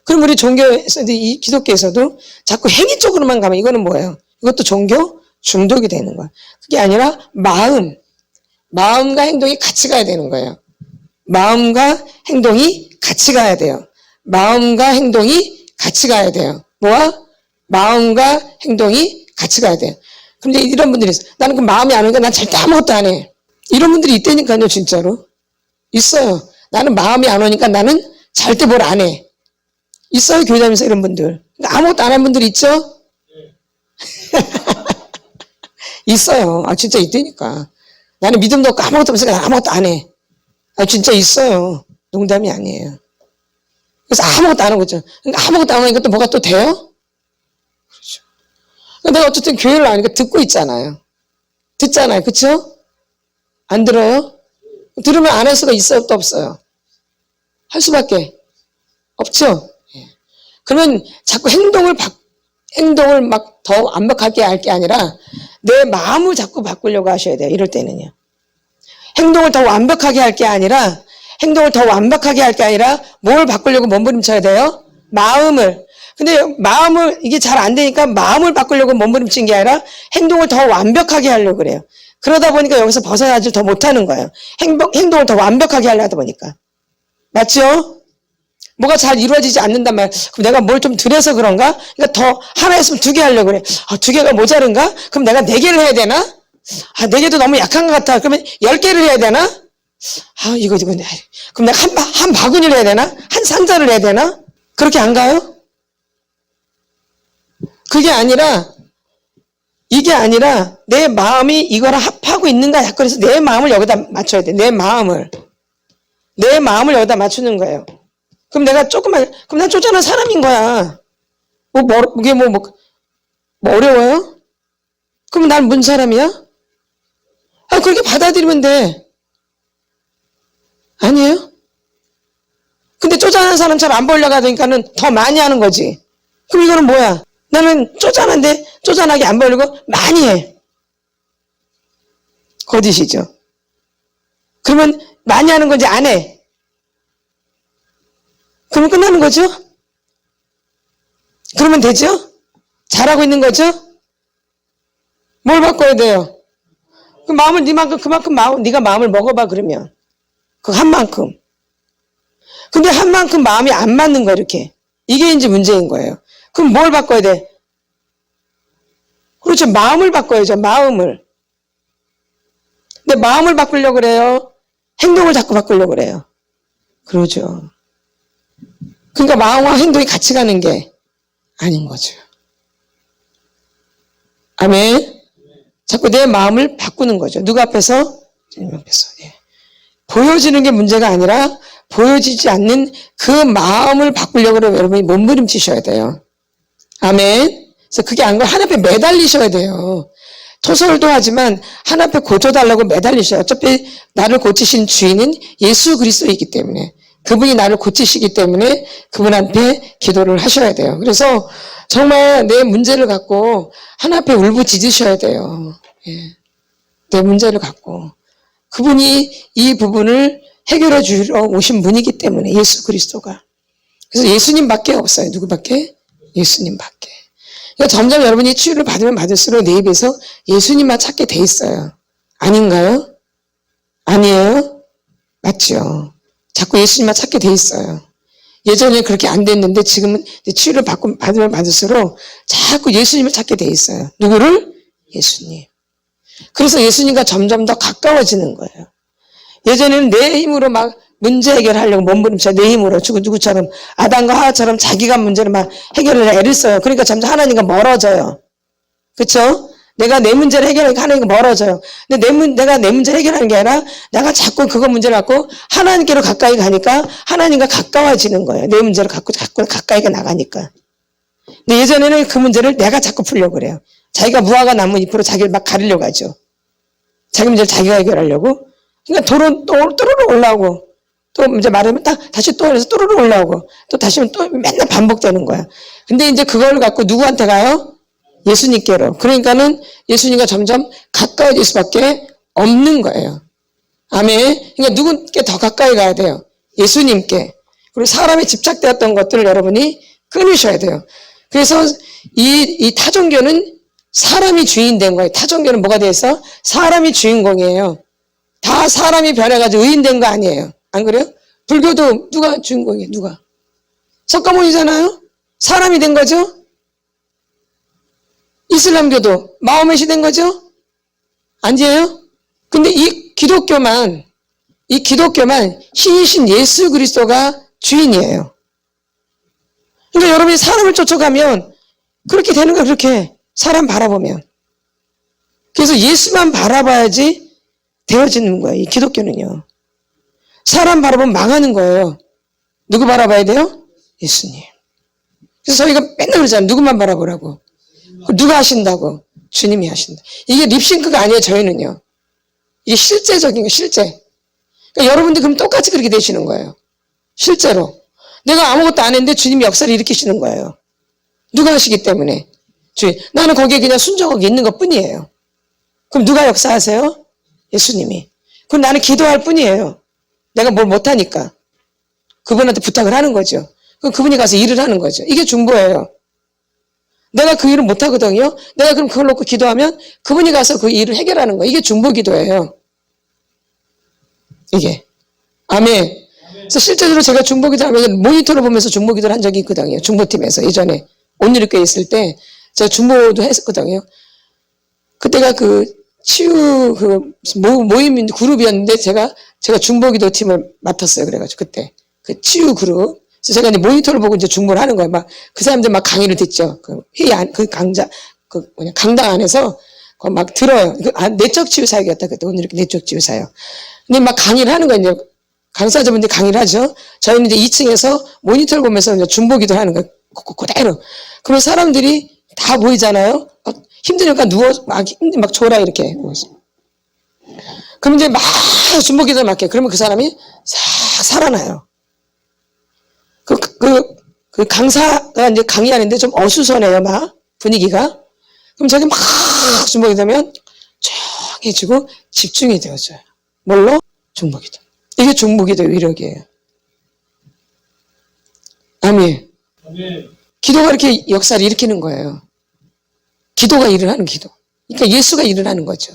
그럼 우리 종교에서도 이 기독교에서도 자꾸 행위 쪽으로만 가면 이거는 뭐예요? 이것도 종교 중독이 되는 거야. 그게 아니라 마음과 행동이 같이 가야 되는 거예요. 마음과 행동이 같이 가야 돼요. 마음과 행동이 같이 가야 돼요. 뭐와? 마음과 행동이 같이 가야 돼요. 근데 이런 분들이 있어요. 나는 그 마음이 안 오니까 난 절대 아무것도 안 해. 이런 분들이 있다니까요, 진짜로. 있어요. 나는 마음이 안 오니까 나는 절대 뭘 안 해. 있어요, 교회 다니면서 이런 분들. 아무것도 안 한 분들 있죠? 있어요. 아, 진짜 있다니까. 나는 믿음도 없고 아무것도 없으니까 아무것도 안 해. 아, 진짜 있어요. 농담이 아니에요. 그래서 아무것도 안 하고 있죠. 그러니까 아무것도 안 하니까 또 뭐가 또 돼요? 그렇죠. 그러니까 내가 어쨌든 교회를 안 하니까 듣고 있잖아요. 듣잖아요. 그쵸? 안 들어요? 들으면 안 할 수가 있어요? 또 없어요? 할 수밖에 없죠? 예. 그러면 자꾸 행동을 막 더 완벽하게 할 게 아니라 내 마음을 자꾸 바꾸려고 하셔야 돼요. 이럴 때는요. 행동을 더 완벽하게 할 게 아니라 뭘 바꾸려고 몸부림쳐야 돼요? 마음을. 근데 이게 잘 안 되니까 마음을 바꾸려고 몸부림친 게 아니라 행동을 더 완벽하게 하려고 그래요. 그러다 보니까 여기서 벗어나질 더 못하는 거예요. 행동을 더 완벽하게 하려다 보니까. 맞죠? 뭐가 잘 이루어지지 않는단 말이야. 그럼 내가 뭘 좀 덜해서 그런가? 그러니까 더 하나 있으면 2개 하려고 그래. 아, 2개가 모자른가? 그럼 내가 4개를 해야 되나? 아, 4개도 너무 약한 것 같아. 그러면 10개를 해야 되나? 아, 이거. 그럼 내가 한 바구니를 해야 되나? 한 상자를 해야 되나? 그렇게 안 가요? 이게 아니라 내 마음이 이거랑 합하고 있는가? 그래서 내 마음을 여기다 맞춰야 돼. 내 마음을 여기다 맞추는 거예요. 그럼 내가 그럼 난 쪼잔한 사람인 거야. 이게 뭐 어려워요? 그럼 난 무슨 사람이야? 아, 그렇게 받아들이면 돼. 아니에요? 근데 쪼잔한 사람처럼 안 보이려고 하니까는 더 많이 하는 거지. 그럼 이거는 뭐야? 나는 쪼잔한데 쪼잔하게 안 보이려고 많이 해. 거짓이죠. 그러면 많이 하는 건지 안 해. 그러면 끝나는 거죠? 그러면 되죠? 잘하고 있는 거죠? 뭘 바꿔야 돼요? 그 마음을 그만큼 네가 마음을 먹어봐 그러면. 그 한 만큼. 근데 한 만큼 마음이 안 맞는 거야 이렇게. 이게 이제 문제인 거예요. 그럼 뭘 바꿔야 돼? 그렇죠. 마음을 바꿔야죠. 마음을. 근데 마음을 바꾸려고 그래요? 행동을 자꾸 바꾸려고 그래요? 그러죠. 그러니까 마음과 행동이 같이 가는 게 아닌 거죠. 아멘. 자꾸 내 마음을 바꾸는 거죠. 누구 앞에서? 주님 앞에서. 예. 보여지는 게 문제가 아니라 보여지지 않는 그 마음을 바꾸려고 그러면 여러분이 몸부림치셔야 돼요. 아멘. 그래서 그게 안 그러면 하나님 앞에 매달리셔야 돼요. 토설도 하지만 하나님 앞에 고쳐달라고 매달리셔요. 어차피 나를 고치신 주인은 예수 그리스도이기 때문에 그분이 나를 고치시기 때문에 그분 앞에 기도를 하셔야 돼요. 그래서 정말 내 문제를 갖고 하나님 앞에 울부짖으셔야 돼요. 예. 내 문제를 갖고 그분이 이 부분을 해결해 주러 오신 분이기 때문에 예수 그리스도가. 그래서 예수님밖에 없어요. 누구밖에? 예수님밖에. 그러니까 점점 여러분이 치유를 받으면 받을수록 내 입에서 예수님만 찾게 돼 있어요. 아닌가요? 아니에요? 맞죠? 자꾸 예수님만 찾게 돼 있어요. 예전에 그렇게 안 됐는데 지금은 치유를 받으면 받을수록 자꾸 예수님을 찾게 돼 있어요. 누구를? 예수님. 그래서 예수님과 점점 더 가까워지는 거예요. 예전에는 내 힘으로 막 문제 해결하려고 몸부림쳐 내 힘으로 누구처럼 아담과 하와처럼 자기가 문제를 막 해결을 애를 써요. 그러니까 점점 하나님과 멀어져요. 그렇죠? 내가 내 문제를 해결하니까 하나님과 멀어져요. 근데 내가 내 문제를 해결하는 게 아니라 내가 자꾸 그거 문제를 갖고 하나님께로 가까이 가니까 하나님과 가까워지는 거예요. 내 문제를 갖고 자꾸 가까이 나가니까. 근데 예전에는 그 문제를 내가 자꾸 풀려고 그래요. 자기가 무화과 나무 잎으로 자기를 막 가리려고 하죠. 자기 문제를 자기가 해결하려고. 그러니까 돌은 또 또르르 올라오고 또 이제 말하면 다시 또 그래서 또르르 올라오고 또 다시는 또 맨날 반복되는 거야. 근데 이제 그걸 갖고 누구한테 가요? 예수님께로. 그러니까는 예수님과 점점 가까워질 수밖에 없는 거예요. 아멘. 그러니까 누군께 더 가까이 가야 돼요? 예수님께. 그리고 사람에 집착되었던 것들을 여러분이 끊으셔야 돼요. 그래서 이 타종교는 사람이 주인 된 거예요. 타종교는 뭐가 돼서 사람이 주인공이에요. 다 사람이 변해가지고 의인된 거 아니에요. 안 그래요? 불교도 누가 주인공이에요? 누가? 석가모니잖아요? 사람이 된 거죠? 이슬람교도 마호멧이 된 거죠? 아니에요? 근데 이 기독교만 신이신 예수 그리스도가 주인이에요. 그러니까 여러분이 사람을 쫓아가면 그렇게 되는 거야. 그렇게 사람 바라보면. 그래서 예수만 바라봐야지 되어지는 거예요. 이 기독교는요. 사람 바라보면 망하는 거예요. 누구 바라봐야 돼요? 예수님. 그래서 저희가 맨날 그러잖아요. 누구만 바라보라고. 누가 하신다고? 주님이 하신다. 이게 립싱크가 아니에요. 저희는요. 이게 실제적인 거 실제. 그러니까 여러분들 그럼 똑같이 그렇게 되시는 거예요. 실제로. 내가 아무것도 안 했는데 주님이 역사를 일으키시는 거예요. 누가 하시기 때문에. 주님. 나는 거기에 그냥 순종하고 있는 것 뿐이에요. 그럼 누가 역사하세요? 예수님이. 그럼 나는 기도할 뿐이에요. 내가 뭘 못하니까. 그분한테 부탁을 하는 거죠. 그럼 그분이 가서 일을 하는 거죠. 이게 중보예요. 내가 그 일을 못 하거든요. 내가 그럼 그걸 놓고 기도하면 그분이 가서 그 일을 해결하는 거예요. 이게 중보기도예요. 이게. 아멘. 그래서 실제로 제가 중보기도 하면서 모니터를 보면서 중보기도를 한 적이 있거든요. 중보팀에서 예전에 온누리교회 있을 때 제가 중보도 했었거든요. 그때가 그 치유 그 모임 그룹이었는데 제가 중보기도 팀을 맡았어요. 그래가지고 그때 그 치유 그룹. 그래서 제가 이제 모니터를 보고 이제 중보를 하는 거예요. 막 그 사람들 막 강의를 듣죠. 그 회의 안, 그 강좌, 강당 안에서 막 들어요. 내적 치유 사역이었다. 그때 오늘 이렇게 내적 치유 사역. 근데 막 강의를 하는 거예요. 이제 강사자분들 강의를 하죠. 저희는 이제 2층에서 모니터를 보면서 이제 중보기도를 하는 거예요. 그대로. 그러면 사람들이 다 보이잖아요. 힘드니까 막 졸아 이렇게. 그럼 이제 막 중보기도를 맡게. 그러면 그 사람이 싹 살아나요. 그 강사가 이제 강의하는데 좀 어수선해요, 막 분위기가. 그럼 저기 막 중보기 되면 조용해지고 집중이 되어져요. 뭘로? 중보기도. 이게 중보기도의 위력이에요. 아멘. 기도가 이렇게 역사를 일으키는 거예요. 기도가 일을 하는 기도. 그러니까 예수가 일을 하는 거죠.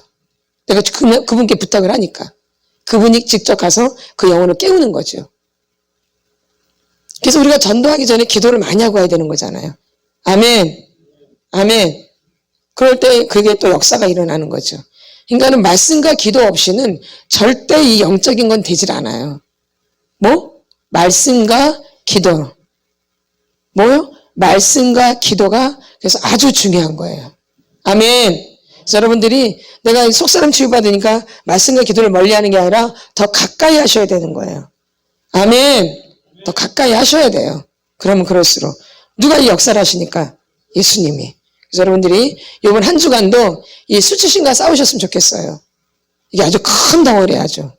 내가 그분께 부탁을 하니까. 그분이 직접 가서 그 영혼을 깨우는 거죠. 그래서 우리가 전도하기 전에 기도를 많이 하고 와야 되는 거잖아요. 아멘. 아멘. 그럴 때 그게 또 역사가 일어나는 거죠. 그러니까는 말씀과 기도 없이는 절대 이 영적인 건 되질 않아요. 뭐? 말씀과 기도. 뭐요? 말씀과 기도가 그래서 아주 중요한 거예요. 아멘. 그래서 여러분들이 내가 속사람 치유받으니까 말씀과 기도를 멀리하는 게 아니라 더 가까이 하셔야 되는 거예요. 아멘. 더 가까이 하셔야 돼요. 그러면 그럴수록. 누가 이 역사를 하시니까? 예수님이. 그래서 여러분들이 이번 한 주간도 이 수치심과 싸우셨으면 좋겠어요. 이게 아주 큰 덩어리예요, 아주.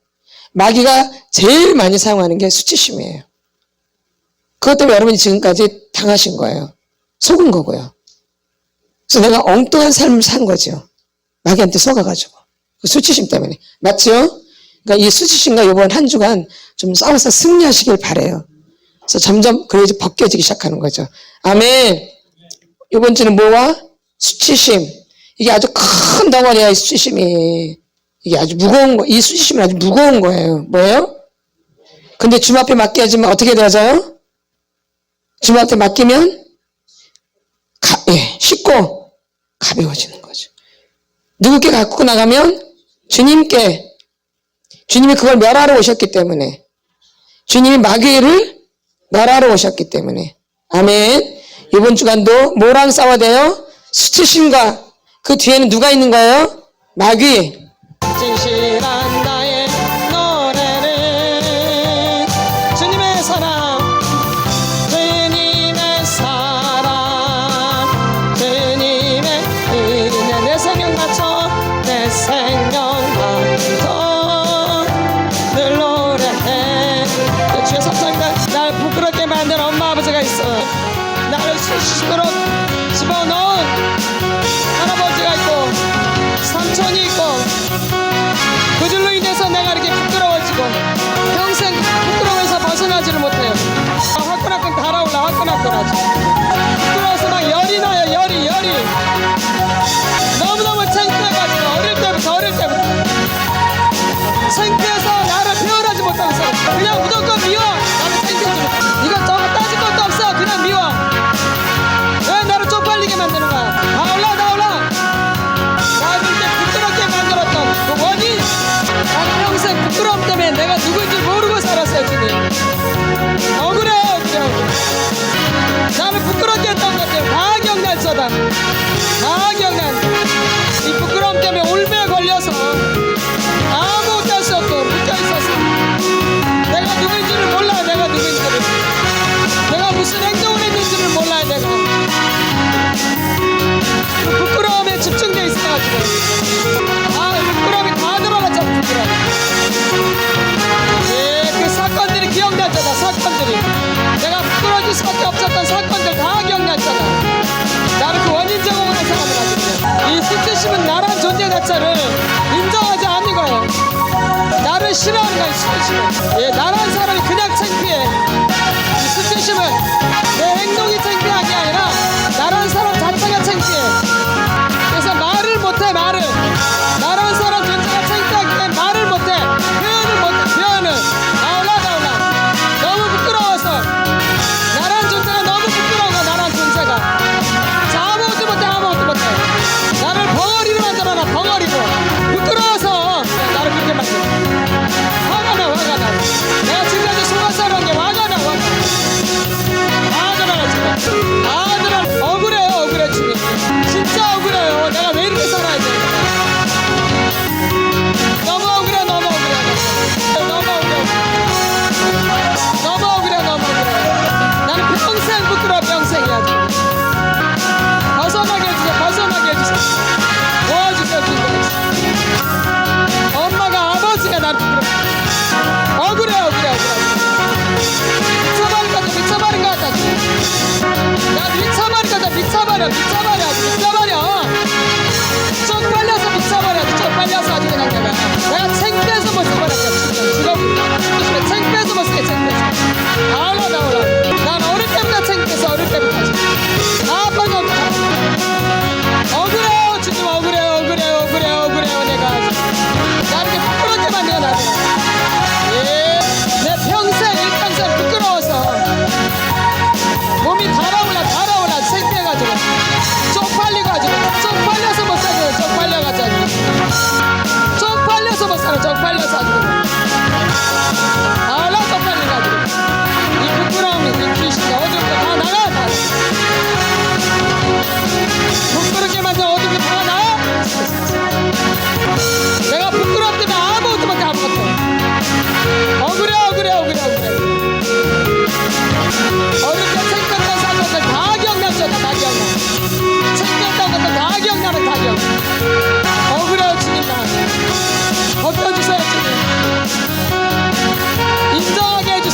마귀가 제일 많이 사용하는 게 수치심이에요. 그것 때문에 여러분이 지금까지 당하신 거예요. 속은 거고요. 그래서 내가 엉뚱한 삶을 산 거죠. 마귀한테 속아가지고. 그 수치심 때문에. 맞죠? 그러니까 이 수치심과 이번 한 주간 좀 싸워서 승리하시길 바라요. 그래서 점점 그래서 벗겨지기 시작하는 거죠. 아멘. 이번 주는 뭐와? 수치심. 이게 아주 큰 덩어리야, 이 수치심이. 이게 아주 무거운 거, 이 수치심은 아주 무거운 거예요. 뭐예요? 근데 주님 앞에 맡겨지면 어떻게 되어져요? 주님 앞에 맡기면 쉽고 가벼워지는 거죠. 누구께 갖고 나가면? 주님께. 주님이 그걸 멸하러 오셨기 때문에. 주님이 마귀를 멸하러 오셨기 때문에. 아멘. 이번 주간도 뭐랑 싸워야 돼요? 수치심과 그 뒤에는 누가 있는 거예요? 마귀. 진실한 나의 노래는 주님의 사랑, 주님의 사랑, 주님의 은혜. 내 생명 바쳐, 내 생명 바쳐 늘 노래해. 주의 감사합니다. 날 부끄럽게 만든 엄마 아버지가 있어. 나를 수치심으로 집어넣은 할아버지가 있고 삼촌이 있고 그들로 인해서 내가 이렇게 부끄러워지고 평생 부끄러워해서 벗어나지를 못해요. 화끈화끈 달아올라. 화끈화끈 아주 부끄러워서 막 열이 나요. 열이 너무너무 창피해가지고 어릴 때부터 창피해서 나를 표현하지 못하면서 그냥 무조건 미워. 나를 창피해주고 이것저것 따질 것도 없어. 그냥 미워. 왜 나를 쪽팔리게 만드는 거야? 다 올라. 나를 이렇게 부끄럽게 만들었던 그 원인. 나는 평생 부끄러움 때문에 내가 누구인지 모르고 살았어요, 주님. 억울해요. 나를 부끄럽게 했던 것 때문에 다 기억났어다. 이 부끄러움 때문에 울매에 걸려서 아무것도 할 수 없고 묶여있었어. 내가 누구인지를 몰라. 내가 무슨 행동을 했는지를 몰라. 내가 그 부끄러움에 집중되어 있어가지고 부끄러움이 다 들어갔잖아. 부끄러움. 그 사건들이 기억났잖아. 내가 부끄러워질 수밖에 없었던 사건들 다 기억났잖아. 나를 그 원인 제공으로 생각을 하거든요. 이 수치심은 나란 존재 자체를 인정하지 않는 거예요. 나를 싫어하는 거예요. 수치심은. 나란 사람이 그냥 창피해. 이 수치심은 내 행동이 창피한 게 아니라 나란 사람 자체가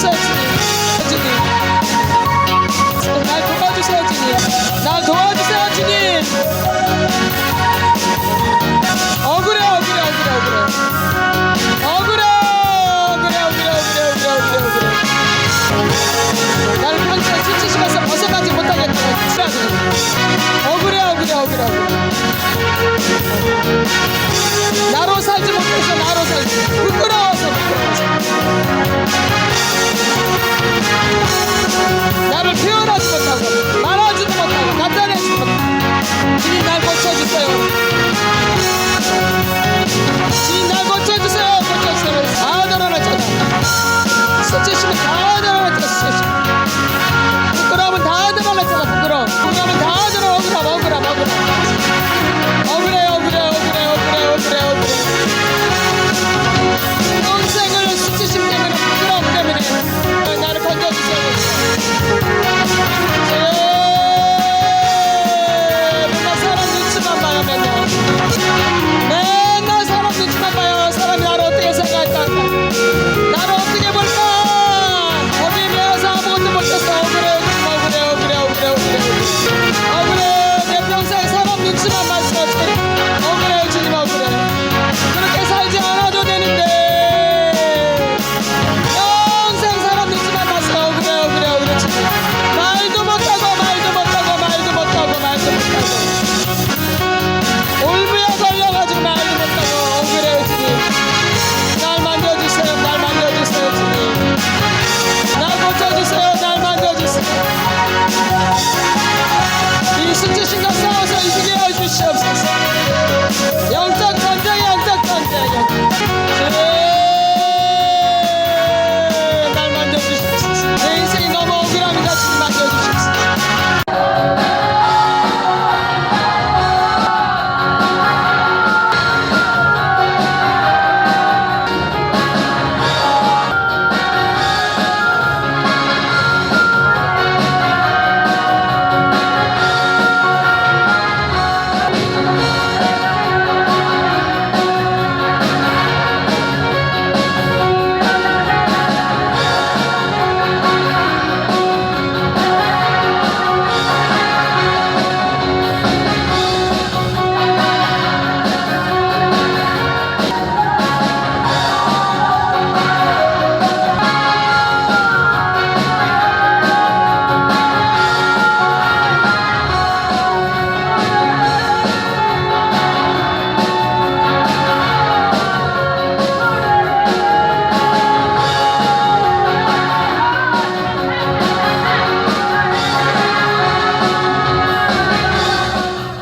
주옵소서 주님.